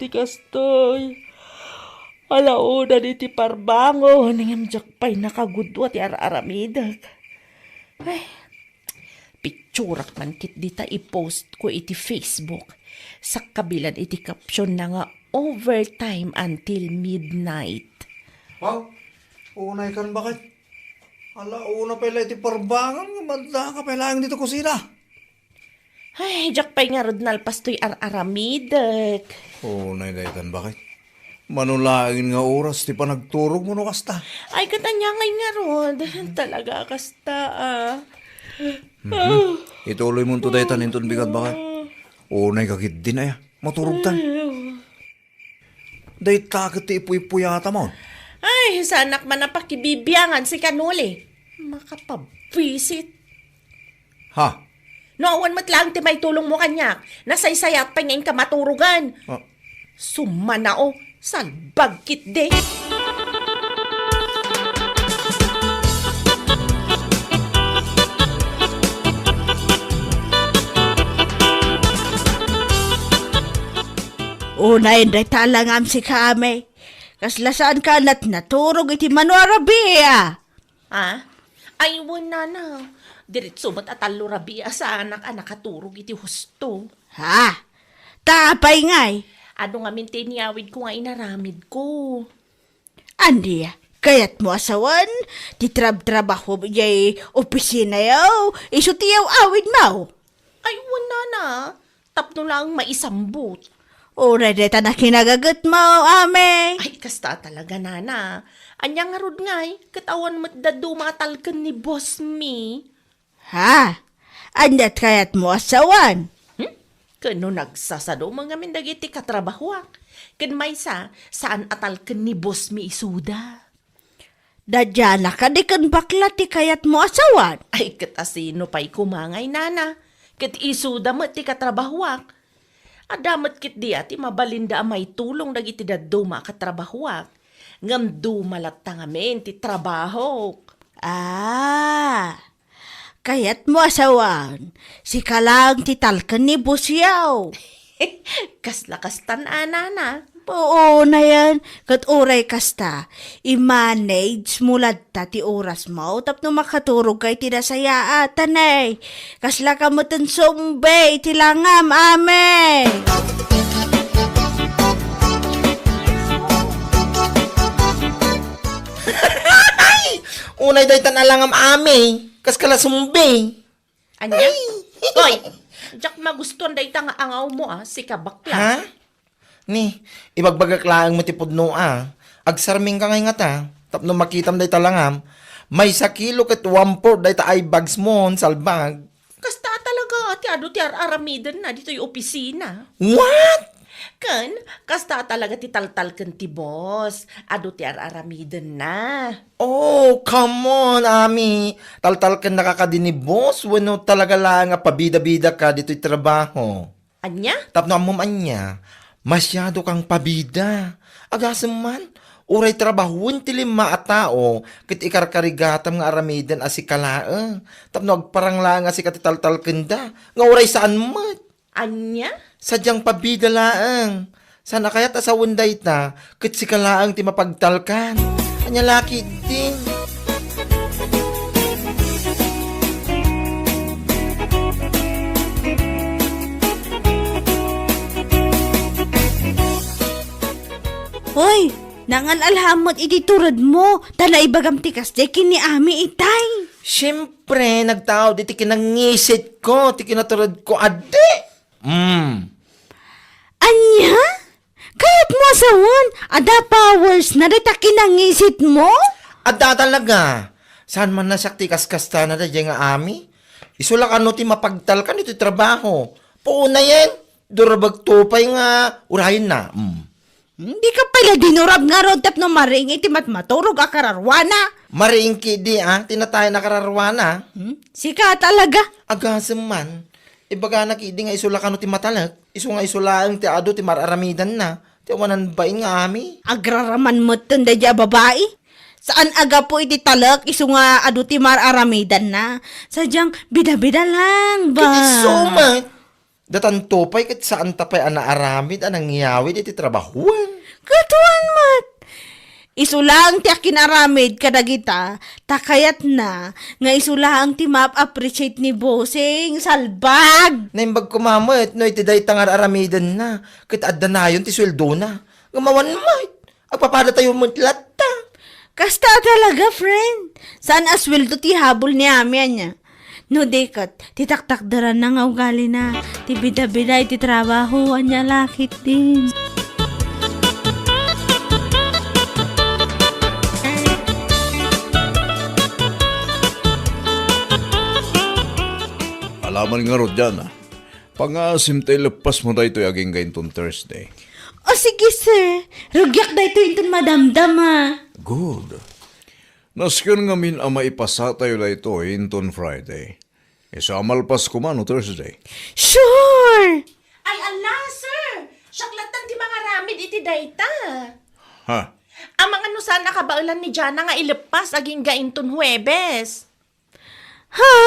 Kastoy. Alauna ni ti parbango. Nangyamjak pa'y nakagudwa ti aramidak. Ay, picturak man kit dita i-post ko iti Facebook. Sa kabilan iti caption na nga overtime until midnight. Wow, unay kan bakit? Ala, una pala iti parbangan, manda ka pala dito kusina. Ay, jak pa'y nga rod nalpas to'y aramidak. Unay daytan bakit? Manulain nga oras, ti pa nagturog mo no kasta. Ay, katanya nga rod. Talaga kasta Ituloy mo to daytan, inton bigat bakit? Unay kakit din ay, maturog tan. Day takit ti ipuy-puyata mo. Ay, sa anak man na pakibibiyangan si Kanuli. Makapabwisit. Ha? Noawan mo't lang ti may tulong mo kanya. Nasaysayat pa ngayon ka maturugan. Ah. Sumanao, salbagkit de. Una inday talangam si kame. Kaslasaan ka na't naturog iti manuarabi Ha? Ay, wala na. Diretso mo't atalo rabia sa anak katurog iti husto. Ha? Tapay ngay. Ano nga min tiniyawid ko nga inaramid ko. Andi, kayat mo asawan, ti trabaho jay opisina yaw, iso tiyaw awid mo. Ay, wala na. Tapno lang maisambot. Ura deta na kinagagat mo, ame. Ay, kasta talaga, nana. Anyang nga rod ngay, katawan mo't dadu matalkan ni boss me. Ha? Andat kayat mo asawan. Kano nagsasado mga mindagiti katrabahuak. Kan may saan atalkan ni boss me isuda. Dadya na ka di kan bakla ti kayat mo asawan. Ay, katasino pa'y kumangay, nana. Kat isuda mo ti katrabahuak. Adamat kit di ati mabalinda may tulong dagiti daduma katrabahuak. Ngam dumalata ngamin ti trabaho. Kayat mo asawan. Si kalang ti talkan ni busyaw. Kasla-kastan, nana. Oo na yan. Kat oray kasta, i-manage mulad ta ti oras mo tapno makaturog kay tinasayaatan eh. Kasla ka mo tan sumbay tilangam ame. Unay day tanalangam ame, kas kala sumbe. Anya? Hoy! Jak magustuhan day nga angaw mo si kabakla. Ha? Ni, ibagbagak laang mo ti pudno Agsarming ka ngay nga ta. Tapno makitam day talangam. May 1 kilo ket 1/4 day ta ay bags mo salbag. Kasta talaga, ti ado ti aramidan na dito yung opisina. What? Kan, kasta talaga ti taltal kan ti boss. Ado ti aramidan na. Oh, come on, Ami. Taltal ka nakakadini, boss. Wano talaga lang nga pabida-bida ka dito'y trabaho. Anya? Tapno amom anya, masyado kang pabida. Agasam man, uray trabahon ti 5 a tao, kit ikarkarigatam nga aramidan asikalaang. Tapno agparang lang nga si katitaltal kenda, nga uray saan mat. Anya? Sadyang pabida laang. Sana kaya't asawon day ta, kit si kalaang ti mapagtalkan. Anya laki din. Hoy, nangan alhamot iti turod mo. Tala ibagam ti kasde kini ami itay. Siyempre, nagtao di ti kinangisit ko, ti kinaturod ko, ade. Anya? Kaya't mo asawan, ada powers na dita kinangisit mo? Adda talaga. Saan man nasakti kaskasta na da nga ami? Isulak ano ti mapagtalkan iti trabaho. Puuna yan. Durabag tupay nga urahin na. Hindi ka pala dinurab nga rod tapno maring iti matmaturog akararwana. Mariingki di tinatay na kararwana. Sika talaga. Agasam man. Ibaga nakidi nga isulak ano ti matalak. Isu nga isulaang ti ado ti mararamidan na. Ti awanan ba nga ami? Agraraman mo tanda dya babae. Saan aga po iti talak isu nga adu ti mararamidan na. Sadyang bida-bida lang ba? Kiti sumat. Datan tupay kat saan tapay anaaramid anang ngiyawid iti trabahuan. Katuan mat. Isulang ti akinaramid kadagita, takayat na, nga isulang ti map-appreciate ni Bossing, salbag! Naimbag kumamot, no iti day tangar aramidan na. Kit adda na yun ti sweldo na. Gumawan mat. Agpapada tayo mutlat ta. Kasta talaga, friend. Saan asweldo ti habol ni Amia niya? No, dekat, titaktakdaran na nga ugali na. Ti bida-bida iti trabaho, anya lakit din. Alaman nga ro dyan Pangasim tayo lepas mo tayo aging gayintong Thursday. O sige, sir. Rugyak da ito yung madamdam, ha. Good. Naskin nga min ama ipasa tayo la ito inton Friday. Isamalpas ko man o Thursday. Sure! Ay, ala, sir! Syaklatan ti mga ramid iti dayta. Ha? Ang mga nusan nakabaulan ni Jana nga ilepas aging gainton Huwebes. Ha?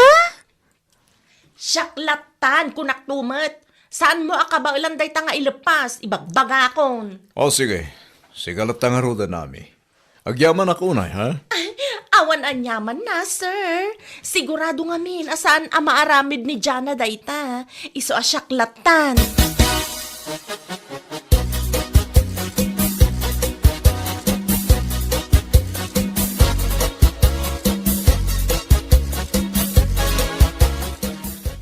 Syaklatan, kunak tumet. Saan mo akabaulan dayta nga ilepas? Ibagbagakon. O sige. Sigalat nga ro da nami. Agyaman ako unay, ha? Awan anyaman na, sir. Sigurado nga min, asaan ang maaramid ni Jana dayta. Iso asyaklatan.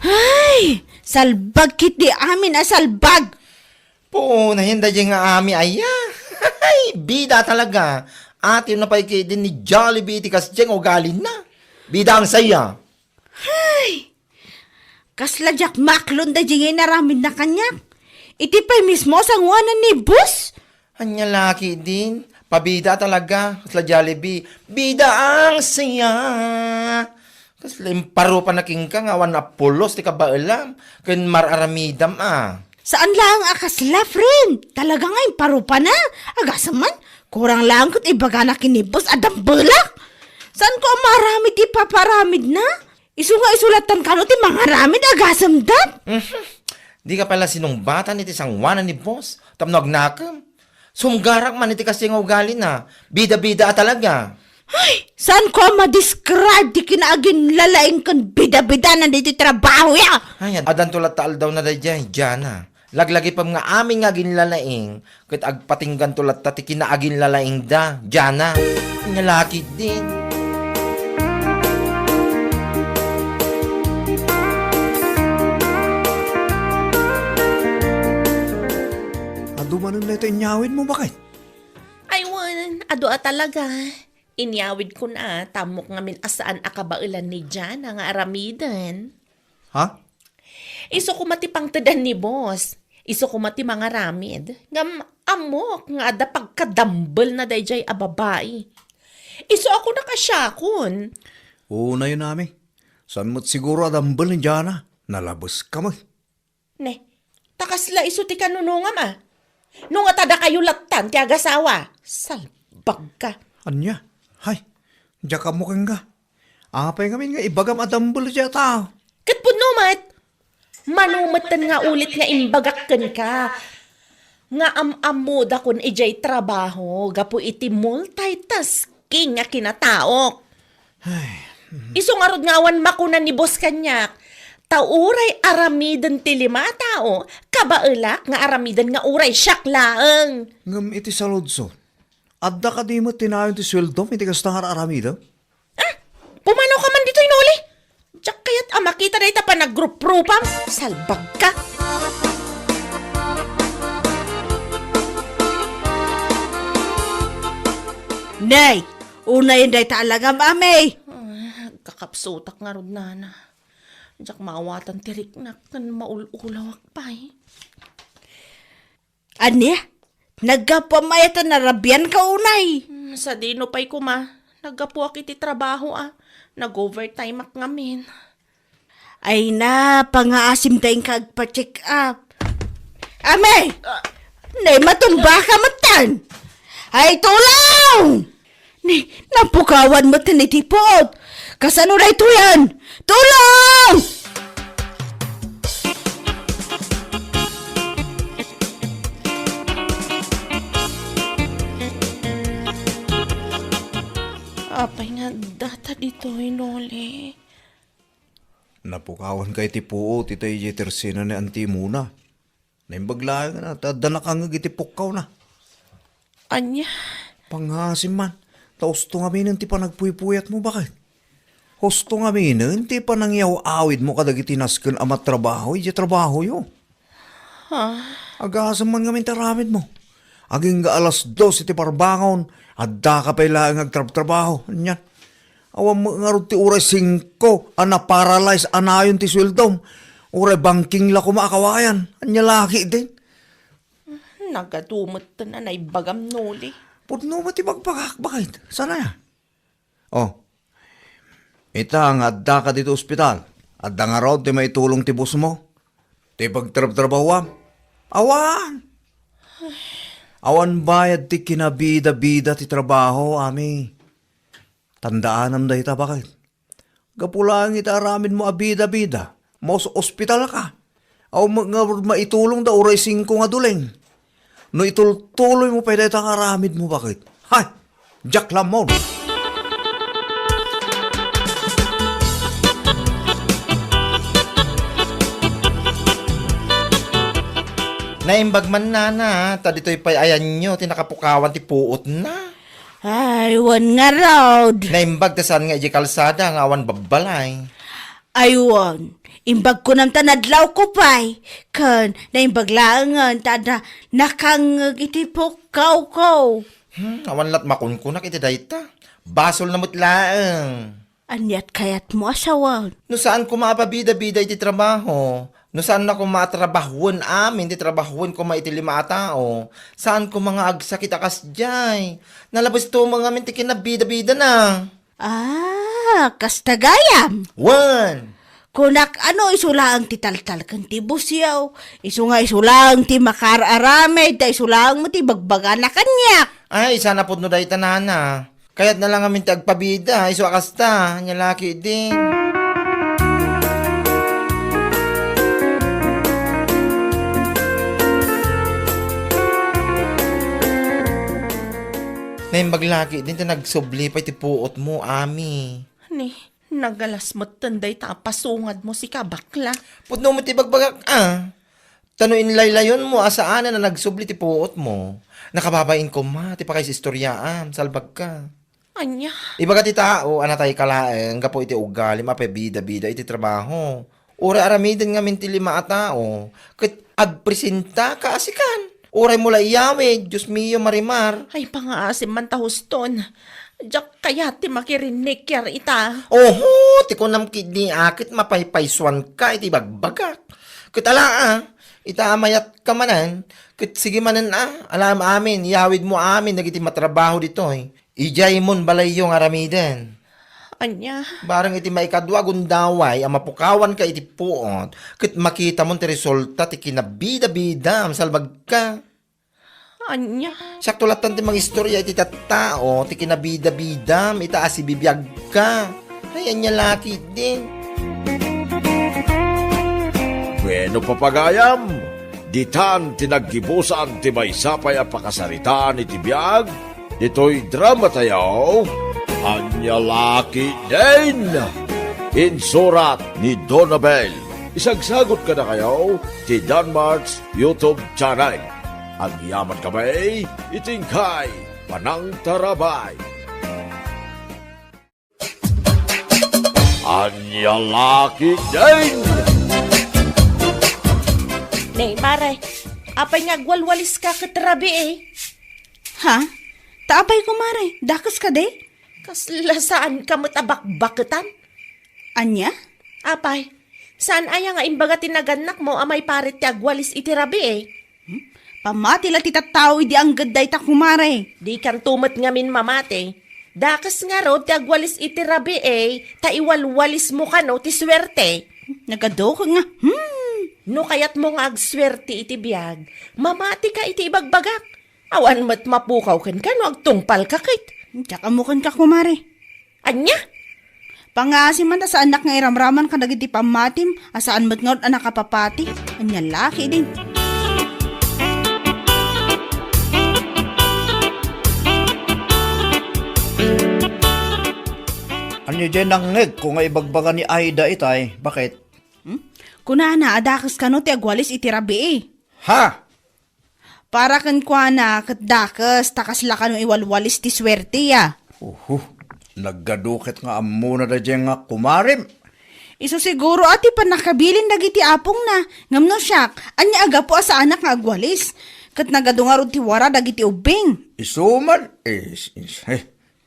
Ay! Salbag kit di amin, salbag! Po, nahinda dyan nga ami aya. Ay, bida talaga. Ate na pa din ni Jollibee tikas dyan o galin na. Bida ang saya. Kasla jak maklon da jingay naramid na kanyak. Iti pa'y mismo sangwanan ni Bus. Anya laki din. Pabida talaga. Kasla Jollibee. Bida ang saya. Kasla imparo pa naking ka nga wan apulos ti kabailam. Ken mararamidam Saan lang akasla, friend? Talaga nga parupa na. Agasaman, kurang lang kut ibaga na kinibos adang bulak. Saan ko marami ti paparamid na? Isu nga isulatan ka no ti mga ramid agasam dat. Di ka pala sinungbatan iti sangwanan ni boss. Tamnog nakam. Sumgarak man iti kasi nga ugali na. Bida-bida talaga. Ay, saan ko ma-describe di kinaagin lalaing kan bida-bida na diti trabaho ya? Ay, adan tulad taal daw na dayjay, Jana. Laglagi pa nga aming agin lalaing. Kat agpatinggan tulad tati kinaagin lalaing da, Jana. Ang laki din. Dumanon na ito inyawin mo, bakit? Ay, wan, ado talaga. Inyawid ko na, tamok ngamin asaan akabailan ni Jan ang aramidan. Ha? Iso ko matipang tadan ni boss. Iso ko mati mga ramid. Ngam amok nga ada pagkadambal na dayjay a babae. Iso ako nakasyakon. Oo na yun namin. Saan mo't siguro adambal ni Jana? Nalabas ka mo. Ne, takasla iso ti kanunungam ah. Nung atada kayo latan ti agasawa. Salbag ka. Anya? Hay, diya ka mukhang ka. Apay kami nga ibagam adambal siya tao. Kat po numat. Manumatan nga ulit nga imbagakan ka. Nga am-amuda kun ijay trabaho. Gapo iti multitasking nga kinataok. Iso nga rod nga awan makunan ni boss kanyak. Tauray aramidan ti lima tao. Kabaelak nga aramidan nga uray syaklaang. Ngam iti saludso. Adda ka di mo tinayon ti sweldo, iti kastangar aramida. Pumanaw ka man dito inuli. Diyak kaya't makita na ita pa nag-group-grupam. Salbag ka. Nay, una yun day talaga, mami. Kakapsutak nga rod nana. Diyak maawatan tiriknak kan maululawak pa eh. Anya, nagkapamayatan na rabyan ka unay. Sa dino pa'y kuma. Nagapuak iti trabaho ah. Nag-overtime ak ngamin. Ay na, pangaasim tayong kagpa-check up. Ame! Nay, matumba ka matan! Ay, tulong! Nay, napukawan mo tinitipot! Kasano na ito yan? Tulong! Apay nga data dito inuli. Napukawan kay ti puo, ti tayo tersina ni anti muna. Naimbaglaan na, tadana ka nga iti pukaw na. Anya? Panghasim man, tausto nga minin ti panagpuypuyat mo, bakit? Husto nga minin, ti panangyaw-awid mo kadag itinaskan amat trabaho, iti trabaho yo. Agasam man nga min taramid mo. Aging ga alas 2 iti parbangon, adda ka pa'y laang agtrabaho. Anyan. Awam mo nga rin ti uray 5, ana-paralyze, anayon ti sweldom. Uray banking la kumakawayan. Anya laki din. Nagadumot na naibagam nuli. Pudno mo ti magpagak, bakit? Sana ya? Oh, ita ang adda ka dito ospital. Adda nga raw ti may tulong ti bus mo. Ti pagtrab-trabawam. Awan! Awan bayad ti kinabida-bida ti trabaho, ami. Tandaan am da ita, bakit? Gapulang ita aramin mo abida-bida. Maus ospital ka. Aw nga maitulong da uray 5 nga duleng. No itultuloy mo pa ita aramid mo, bakit? Hay! Jack Lamon! Naimbag man na, ta dito'y pa'y ayan nyo, tinakapukawan ti puot na. Ay, wan nga raw. Naimbag ta saan nga iji kalsada, nga awan babalay. Aywan, imbag ko ng tanadlaw ko pa'y. Kan, naimbag langan, tada nakangag itipok ko. Awan lat makunkunak iti dayta. Basol na mutlaang. Anyat kayat mo asawan. No saan ko maapabida-bida iti trabaho? No saan na ko matrabahuan amin, ti trabahuan ko maiti 5 tao? Saan ko mga agsakit akas jay? Nalabas to mga amin ti kinabida-bida na. Ah, kastagayam. One! Kunak ano isulang ti taltal kan ti busyaw. Isu nga isulang ti makararame, da isulang mo ti bagbaga na kanyak. Ay, sana po no dahi tanana. Kaya't na lang amin ti agpabida, iso akasta, nyalaki din. Naimbag din ti nagsubli pa iti puot mo, ami. Ni, nagalas mo tanday ta pasungad mo si kabakla. Putno mo ti bagbagak, Tanuin laylayon mo, asaan na nagsubli ti puot mo. Nakababain ko ma, ti pakay si istoryaan, salbag ka. Anya? Ibaga ti tao, anatay kalaeng, gapo iti ugali, mapebida-bida iti trabaho. Ura aramidan nga min ti 5 tao, kat agpresenta kaasikan. Oray mula iyawi, Diyos mio marimar. Ay, pangaasim man tahuston. Diyak kaya ti makirinig yar ita. Oho, ti ko nam kidni akit mapaypayswan ka iti bagbagak. Kitala ita amayat ka manan, kit sige manan alam amin, yawid mo amin, nagiti matrabaho dito Ijay mon balay yung aramiden. Anya, Barang iti maikadwa gundaway, ang mapukawan ka iti puot, kit makita mon ti resulta ti kinabida-bida, salbag ka. anya. Sakto latan ti mga istorya iti tattao, ti kinabida-bidam, itaas ibibiyag ka. Ay, anya laki din. Bueno papagayam, ditan tinaggibusan ti maysapay a pakasaritaan iti biag, dito'y drama tayaw, anya laki din. Insurat ni Donabel. Isagsagot ka na kayo ti Danmarks YouTube channel. Ang yaman kamay, itingkay, panang tarabay. Anya laki din. Nay, pare, apay nga agwalwalis ka katrabi Ha? Taapay kumare, dakas ka de? Kasla saan ka matabak-baketan? Anya? Apay, saan aya nga imbaga tinaganak mo amay parit ti agwalis iti rabi Pamati la ti tattao idi ang gaday ta kumare. Di kan tumet ngamin mamate. Dakas nga ro ti agwalis iti rabi ta iwalwalis mo ka no ti swerte. Nagado ka nga. No kayat mo nga agswerte iti biyag, mamati ka iti ibagbagak. Awan mat mapukaw kan ka no agtungpal ka kit. Tsaka mukan ka kumare. Anya? Pangasi man ta sa anak nga iramraman ka dagiti pamatim, asaan mat nga anak kapapati. Anya laki din. Anya dyan nangeg kung nga ibagbaga ni Aida itay. Bakit? Kunana, adakas ka no ti agwalis iti rabi Ha? Para kan kwa na katdakas, takas la ka no iwalwalis ti swerte ya. Naggadukit nga amuna da dyan nga kumarim. Iso siguro ati pa nakabilin dagiti apong na. Ngamno siyak, anya aga po sa anak nga agwalis. Kat nagadungarod ti wara dagiti ubing. Isuman.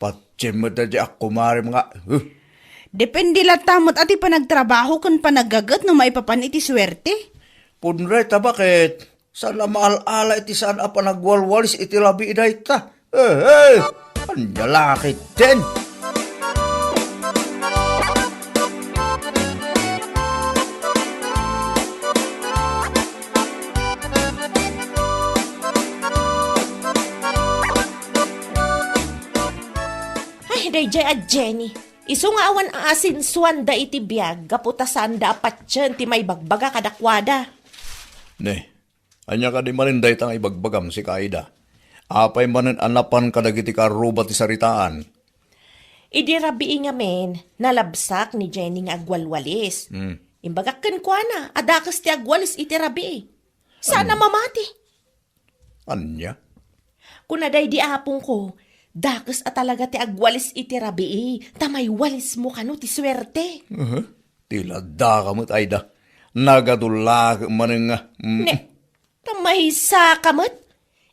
Patsin mo da dyan kumarim nga. Depende la tamot ati pa nagtrabaho kan panagagat no maipapan iti swerte. Punreta bakit? Sana maal-ala iti saan apa nagwalwalis iti labi iday ta. Anya laki din. Ay, dayjay at Jenny. Isu nga awan asin suwanda iti biyag, gaputasan da apatyan ti may bagbaga kadakwada. Ne, anya ka di marinday tang ibagbagam si Kaida. Apay manen anapan kadagiti karuba ti saritaan. Idi rabi nga men, nalabsak ni Jenny nga agwalwalis. Imbagak kan kwa na, adakas ti agwalis iti rabi. Sana mamati. Anya? Kunaday di apong ko, dakas at talaga ti agwalis iti rabi. Tamay walis mo kano ti swerte. Tila da kamot Aida. Nagadulag manen nga. Ne, tamay sa kamot.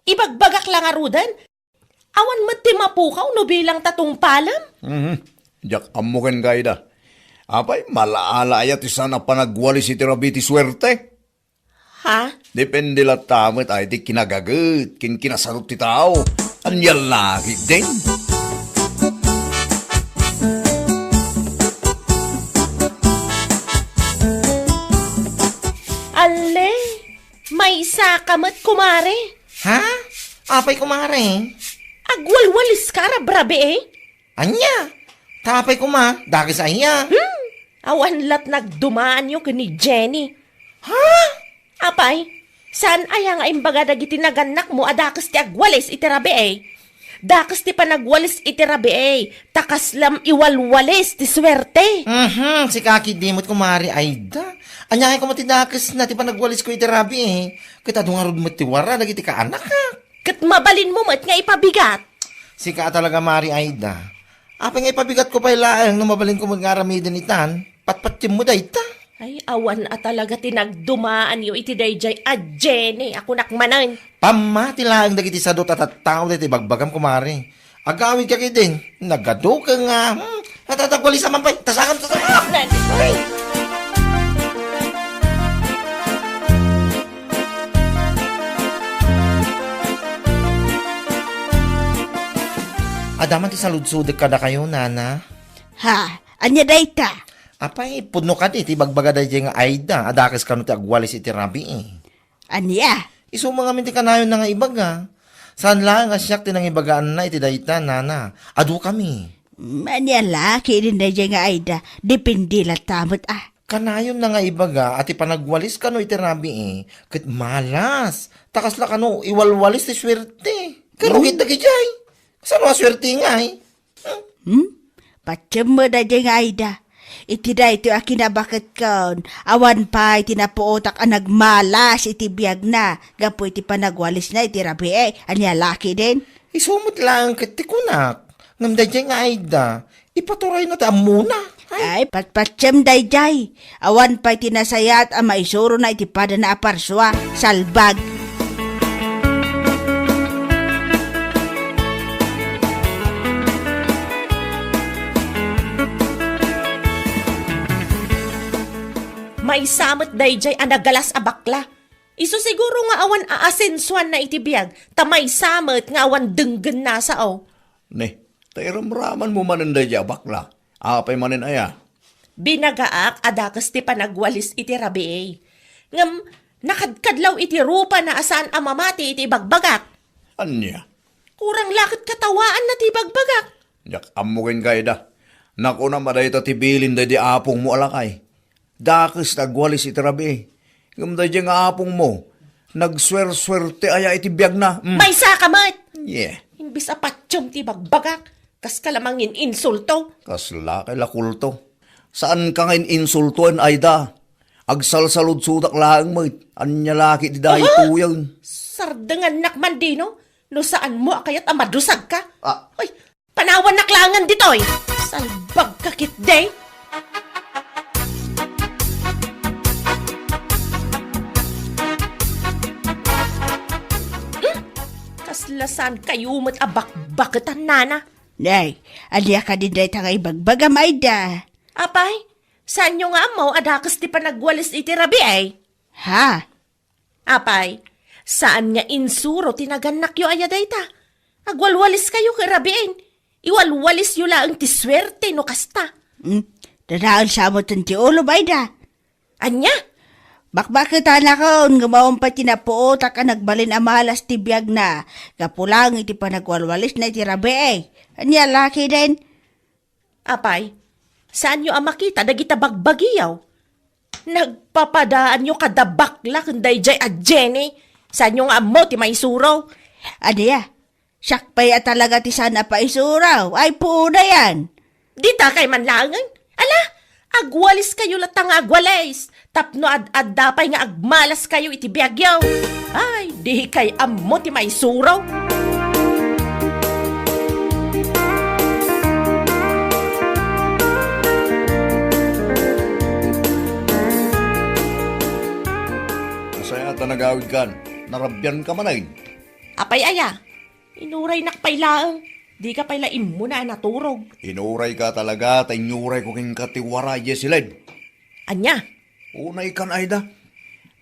Ibagbagak lang arudan. Awan mat ti mapukaw no bilang tatong palam. Jak amuken Kaida. Apay malaala ayat ti sana panagwalis iti rabi ti swerte. Ha? Depende la tamot ay ti kinagagat, kinasarot ti tao. Anya lagi din. Ale, may isa kamat kumare. Ha? Apay kumare. Agwalwalis ka rabrabe Anya? Tapay kuma, daki sa iya. Awan lat nagdumaan yung ni Jenny. Ha? Apay, saan aya nga imbaga dagiti naganak mo adakas ti agwalis iti rabi Dakas ti panagwalis iti rabi takas lam iwalwalis ti swerte. Si kaki dimot kumari Aida. Anya kay kumatidakas na ti panagwalis ko iti rabi Kita dungarod mo ti wara, dagiti ka anak ka. Kat mabalin mo mat nga ipabigat. Si ka talaga Mari Aida. Apay nga ipabigat ko pa ilaang nung mabalin ko mag-aramidin itan, patpatim mo da ita. Ay, awan at talaga tinagdumaan yu iti dayjay a Jenny. Ako nakmanan. Pamati lang dagiti sadot at tao diti bagbagam kumari. Agawid ka din. Nagado ka nga. Natatagwali sa mampay. Tasakan. Ay. Adaman ti saludsudek kada kayo, nana. Ha, anya dayta? Apay, puno ka ti bagbaga da nga Aida. Adakis ka no ti agwalis iti rabi eh. Anya? Iso mga minti kanayon na nga ibaga. Saan lang nga siyak tinang ibagaan na iti dayta, nana. Adu kami. Anya laki din dayjay nga Aida. Depende la tamot ah. Kanayon na nga ibaga at ipanagwalis ka no iti rabi eh. Kat malas. Takas la ka no, iwalwalis ti swerte. Karugit na gijay. Saan mga swerte nga eh. Patsem mo dayjay nga Aida. Iti da ito akinabakit kaon. Awan pa iti napuotak ang nagmalas iti biyag na. Gapo iti panagwalis na iti rabi eh. Anya laki din. Isumot lang kiti kunak. Ngam dayjay nga Aida. Ipaturay na ta muna. Ay, patpatsem dayjay. Awan pa iti nasayat ang maisuro na iti pada na aparswa. Salbag. May samot dayjay ang nagalas a bakla. Iso siguro nga awan aasensuan na itibiyag. Tamay samot nga awan denggen na sao. Ne, tairamraman mo manin da dya bakla. Apay manin aya. Binagaak adakas ti panagwalis iti rabi eh. Ngam, nakadkadlaw iti rupa na asaan amamati iti bagbagak. Anya? Kurang lakit katawaan na ti bagbagak. Yak amukin kay da. Naku na maday ito tibilin da di apong mo alakay. Dakis nagwalis iti rabi. Ngam da di nga apong mo. Nagswer-swerte aya iti biyag na. May sakamat! Yeah. Imbis apatsyon ti bagbagak. Kas kalamangin insulto. Kasla kay lakulto. Saan ka ngayon insultuan ay da? Agsalsalod sudak lang mo. Anya laki di dahi tuyang. Sardangan nakman di no? No saan mo akayat amadusag ka? Ah. Ay, panawan naklangan ditoy. Salbag kakit day. Kaslasan kayo mo't abak-baketan nana. Nay, alya ka din day tangay bagbagam Aida. Apay, saan nyo nga mo adakas ti panagwalis iti rabi ay? Ha? Apay, saan nga insuro tinaganak yo ayaday ta? Agwalwalis kayo kay rabiin. Iwalwalis yo lang ti swerte no kasta. Dadaan sa mo ti ulo Aida. Anya? Bakbakitan ako, ngumawang pa tinapuot ka nagbalin amalas ti biyag na. Kapulang iti panagwalwalis na iti rabi eh. Anya laki din. Apay, saan nyo ang makita dagita bagbagiyaw? Nagpapadaan nyo kada bakla kunday jay at Jenny. Saan nyo nga mo ti may suraw? Adya, sakpay at talaga ti sana pa isuraw. Ay puuna yan. Dita kay manlangan. Ala, agwalis kayo latang agwalis. Tapno ad-dapay nga agmalas kayo iti biyagyaw. Ay, di kay ammo ti may suraw. Masaya ata nagawid kan. Narabyan ka manayin. Apay aya, inuray nakpailaang. Di ka pailaim mo na naturog. Inuray ka talaga, tainyuray ko king katiwara, Yesiled. Anya? Unay kan Aida.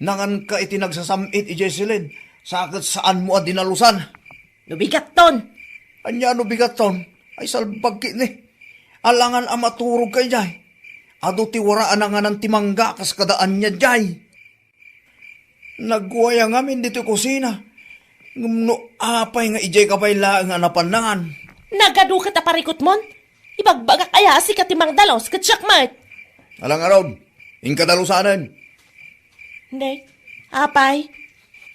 Nangan ka iti nagsasamit, Yesiled. Sakit saan mo at dinalusan. Nubigat ton. Anya ano bigat ton? Ay salbag ni. Alangan ang maturog kay jay. Ado tiwaraan na nga ng timangga kas kadaan niya jay. Nagwaya nga min dito kusina. Ngumno apay nga ijay kapay laang nga napandangan. Nagadu ka taparikot mon? Ibagbagak aya si katimang dalos katsyakmat. Alang aron, ingkadalusanan. Hindi. Apay,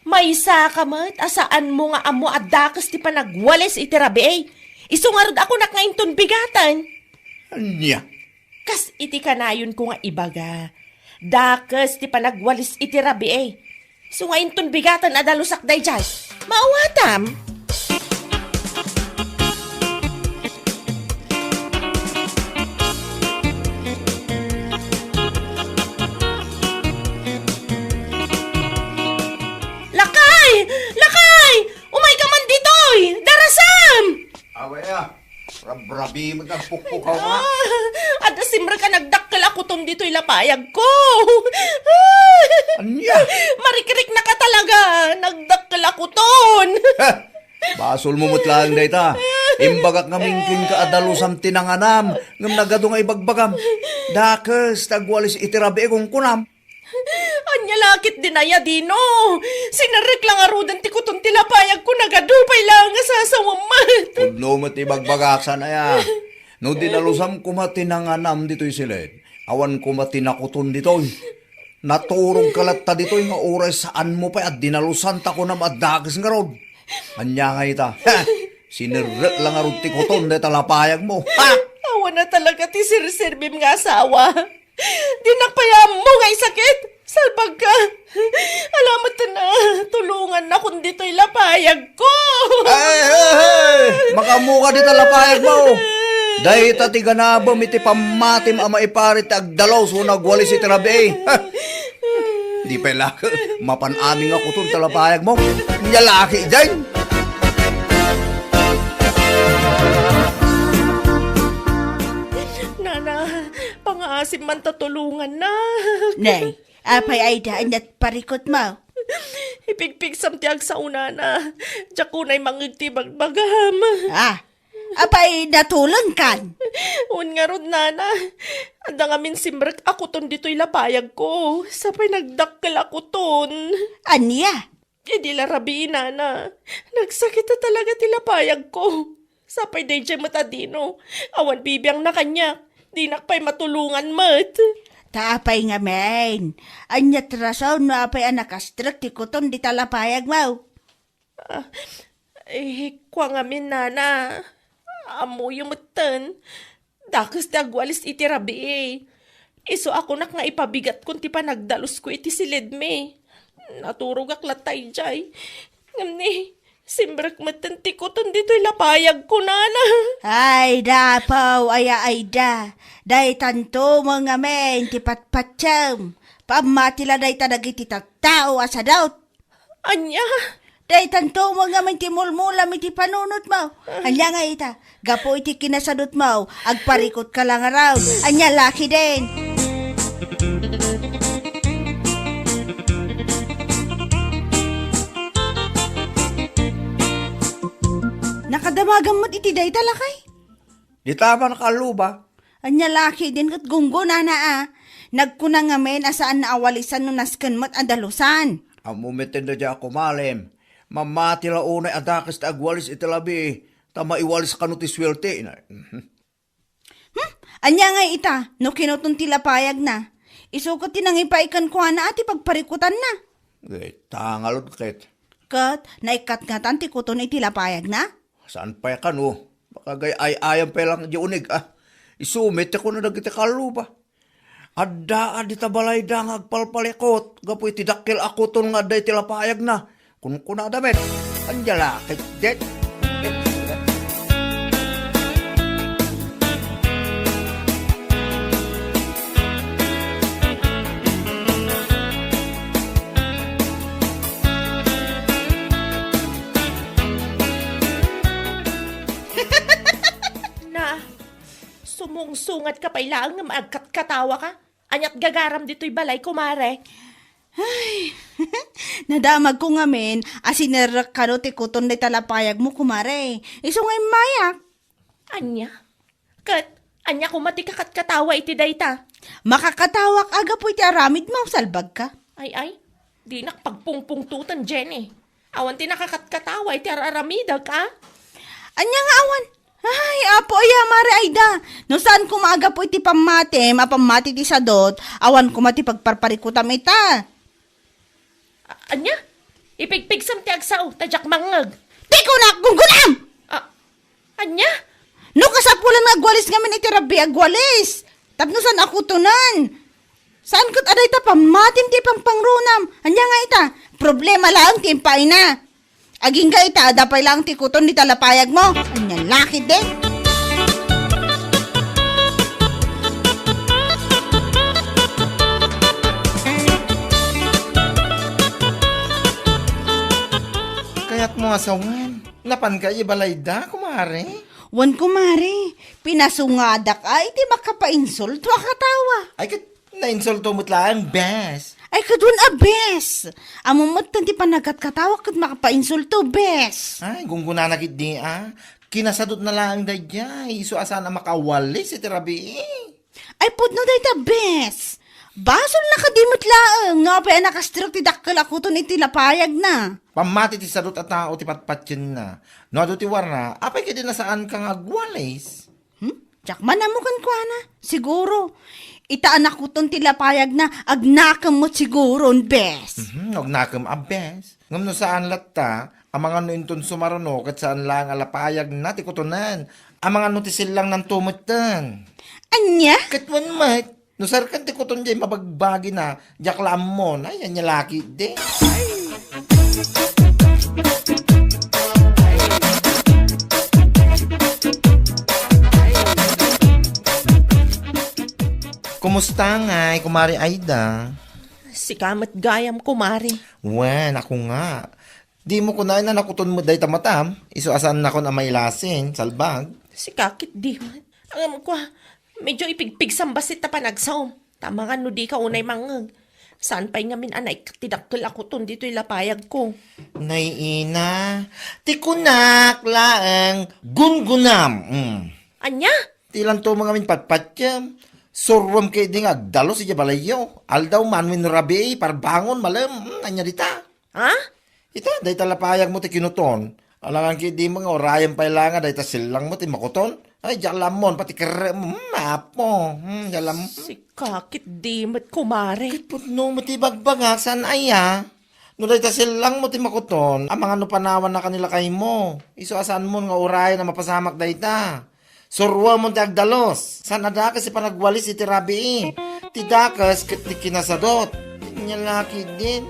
may isa ka mat, asaan mo nga amo adakas ti panagwalis iti rabi ay. Isungarod ako nakainton bigatan. Anya? Kas iti kanayon ko nga ibaga. Dakas ti panagwalis iti rabi ay. Sungainton bigatan adalusak day jay. Mauwatam. kuton dito'y lapayag ko. Anya? Marikirik na ka talaga. Nagdakkel ako ton. Basol mo mutlang dayta. Imbagak nga mingkin ka adalusam tinanganam. Ngam nagado nga ibagbagam. Dakes, tagwalis itirabi kung kunam. Anya lakit dinaya dino. Sinarek lang arudan ti kuton tilapayag ko nagadupay lang nga sasawamat. Pudno mo ti bagbagaksan aya. No dinalusam kumatinanganam dito'y silid. Awan kumatinakuton dito'y. Naturong kalatta dito'y nga oras saan mo pa at dinalusan ta ko na madakes nga rod. Anya nga ita. Sinirret lang nga rod ti kuton de talapayag mo. Ha! Awa na talaga ti sirsirbim nga asawa. Dinakpayam mo nga'y sakit. Salbag ka. Alamat na. Tulungan na kung dito'y lapayag ko. Hey! Makamuka di talapayag mo. Dahil ti ganabam iti pamatim ama iparit agdalaw so nagwalis iti rabi. Di pala, mapanaming ako itong talapayag mo. Nyalaki dyan. Nana, pangasim man tatulungan na. Nay, apay ay daan at parikot mo. Ipigpig samtiag sa una na. Diyak ko na'y mangigtibagbagam. Apay natulong kan. Un nga rod, nana. Anda nga min simrek ako ton dito'y lapayag ko. Sapay nagdakkel ako ton. Anya? Hindi larabi, nana. Nagsakit na talaga tilapayag ko. Sapay day dyan matadino. Awan bibiyang na kanya. Di nakpay matulungan mat. Taapay nga men. Anya trasaw na apay anakastrak ti kuton di talapayag mo. Kwa nga min, nana. Amo yung matan. Dakas dagwalis iti rabi eh. Iso ako nak nga ipabigat kung ti pa nagdalos ko iti silid me. Naturog aklatay jay. Ngamni, simbrek matan ti kuton dito'y lapayag ko, nana. Ay da paw ay da. Day tanto mga men ti patpatsam. Pamatila day tanagiti tao asa daw. Anya? Day tanto mga men ti mulmula iti panunot mo. Anya nga ita. Gapo iti kinasadot mo. Agparikot ka lang araw. Anya laki din. Nakadamagan mo't iti day talakay. Di tama nakaluba. Anya laki din kat gunggo na. Nagkunang ngamen asaan na awalisan no nasken mo't adalusan. Amumitin na dyan ako malim. Mamati la unay adakis ta agwalis itilabi. Tama iwalis ka no ti swerte. Anya nga ita, no kinutong tilapayag na. Isukot tinangipaikan ko na ati pagparikutan na. Tangalod kit. Kat, naikat nga tanti kuton itilapayag na. Saan pa ka no? Baka gay ay ayam pa lang di unig Isumit ako na nagiti kaluba. Adda di tabalay da nga agpalpalikot. Gapoy tidakil ako ton nga day tilapayag na. Kung kuna damit. Anjala kit det. Sumungsungat ka pa ilang nga maagkat-katawa ka. Anyat gagaram dito'y balay, kumare. Nadamag ko nga men, asinerak ka no ti kuton di talapayag mo kumare. Iso nga'y mayak. Anya? Anya kumati kakat-katawa iti dayta. Makakatawak aga po iti aramid mo, salbag ka. Ay, di nakpagpungpungtutan, Jenny. Awan ti nakakat-katawa iti araramidag, Anya nga awan. Ay, apo aya mare ayda. No saan kumaga po iti pamati, mapamati ti sadot, awan kumati pagparparikutam ita. Anya? Ipigpig sam ti agsaw, tadyak mangag. Di ko na gunggunam! Anya? No kasapulan nga agwalis ngamin iti rabi agwalis. Tapno saan ako tunan? Saan kat aday ta pamatim ti pangpangrunam? Anya nga ita, problema lang timpay na. Aging ka ita, dapay lang ti kuton di talapayag mo. Anya laki din. Kaya't mo asawan. Napan ka ibalay da, kumare. Wan kumari, pinasungada ka, iti makapainsulto akatawa. Ay, kat na-insulto mo't lang, bes. Ay kadun bes. Amumot ti panagat katawa kat makapainsulto, bes. Ay, gunggunanakit di Kinasadot na lang dayjay. So asa na makawalis iti rabi. Ay pudno day ta, bes. Basol na kadimot laeng, nga pa nakastrok ti dakkel ako ton iti lapayag na. Pamati ti sadot at tao ti patpatyan na. No, ado ti warna, apay ka din na saan kang agwalis. Tsak manamukan ko na, siguro. Itaan ako ton tilapayag na agnakam mo siguro, bes. Huwag nakam abes. Ngam no saan latta, ang mga nuinton sumarano kat saan lang alapayag na ti kutunan. Ang mga nutisil lang ng tumutan. Anya? Katwan mat, no sarkan ti kuton jay mabagbagi na, jaklam mo na, yan niya laki de. Kumusta nga, kumari Aida? Si kamat gayam, kumari. Wen, ako nga. Di mo kunain na nakuton mo day tamatam. Iso asan na ko na may lasin, salbag. Si kakit di man. Ang ko, medyo ipigpig sambasit na panagsaw. Tama nga no di ka unay mangag. Saan pa'y ngamin anay tinakkel ako ton dito ilapayag ko. Naiina, ti kunak laang gungunam. Anya? Ti lang to mga min patpatyam. Surwam kay di nga agdalo si Jabalayo. Aldaw manwin rabi, parbangon malam. Anya dita. Ha? Ita, day talapayag mo ti kinuton. Alangan kay di mga orayan pa ilanga, day ta silang mo ti makuton. Ay, jalamon, pati kere, mapo. Jalam. Si kakit di mat kumari. Putno mo ti bagbagak, saan aya? No day ta silang mo ti makuton, ang mga nupanawan na kanila kay mo. Iso asan mo nga orayan na mapasamak day ta. Surwa mo ti agdalos. San ada kasi panagwalis iti rabi. Ti dakas ket ti kinasadot. Nya laki din.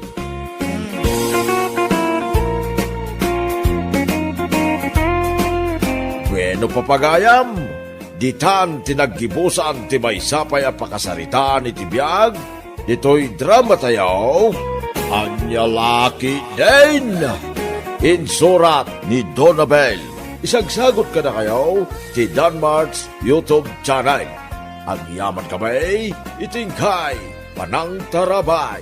Bueno papagayam, ditan tinaggibusan ti maysapay a pakasaritaan iti biag, ito'y drama tayaw, anya laki din. Insurat ni Donabel. Isagsagot ka na kayo ti Danmarks YouTube channel. Ang yaman kamay, itingkay, panang tarabay.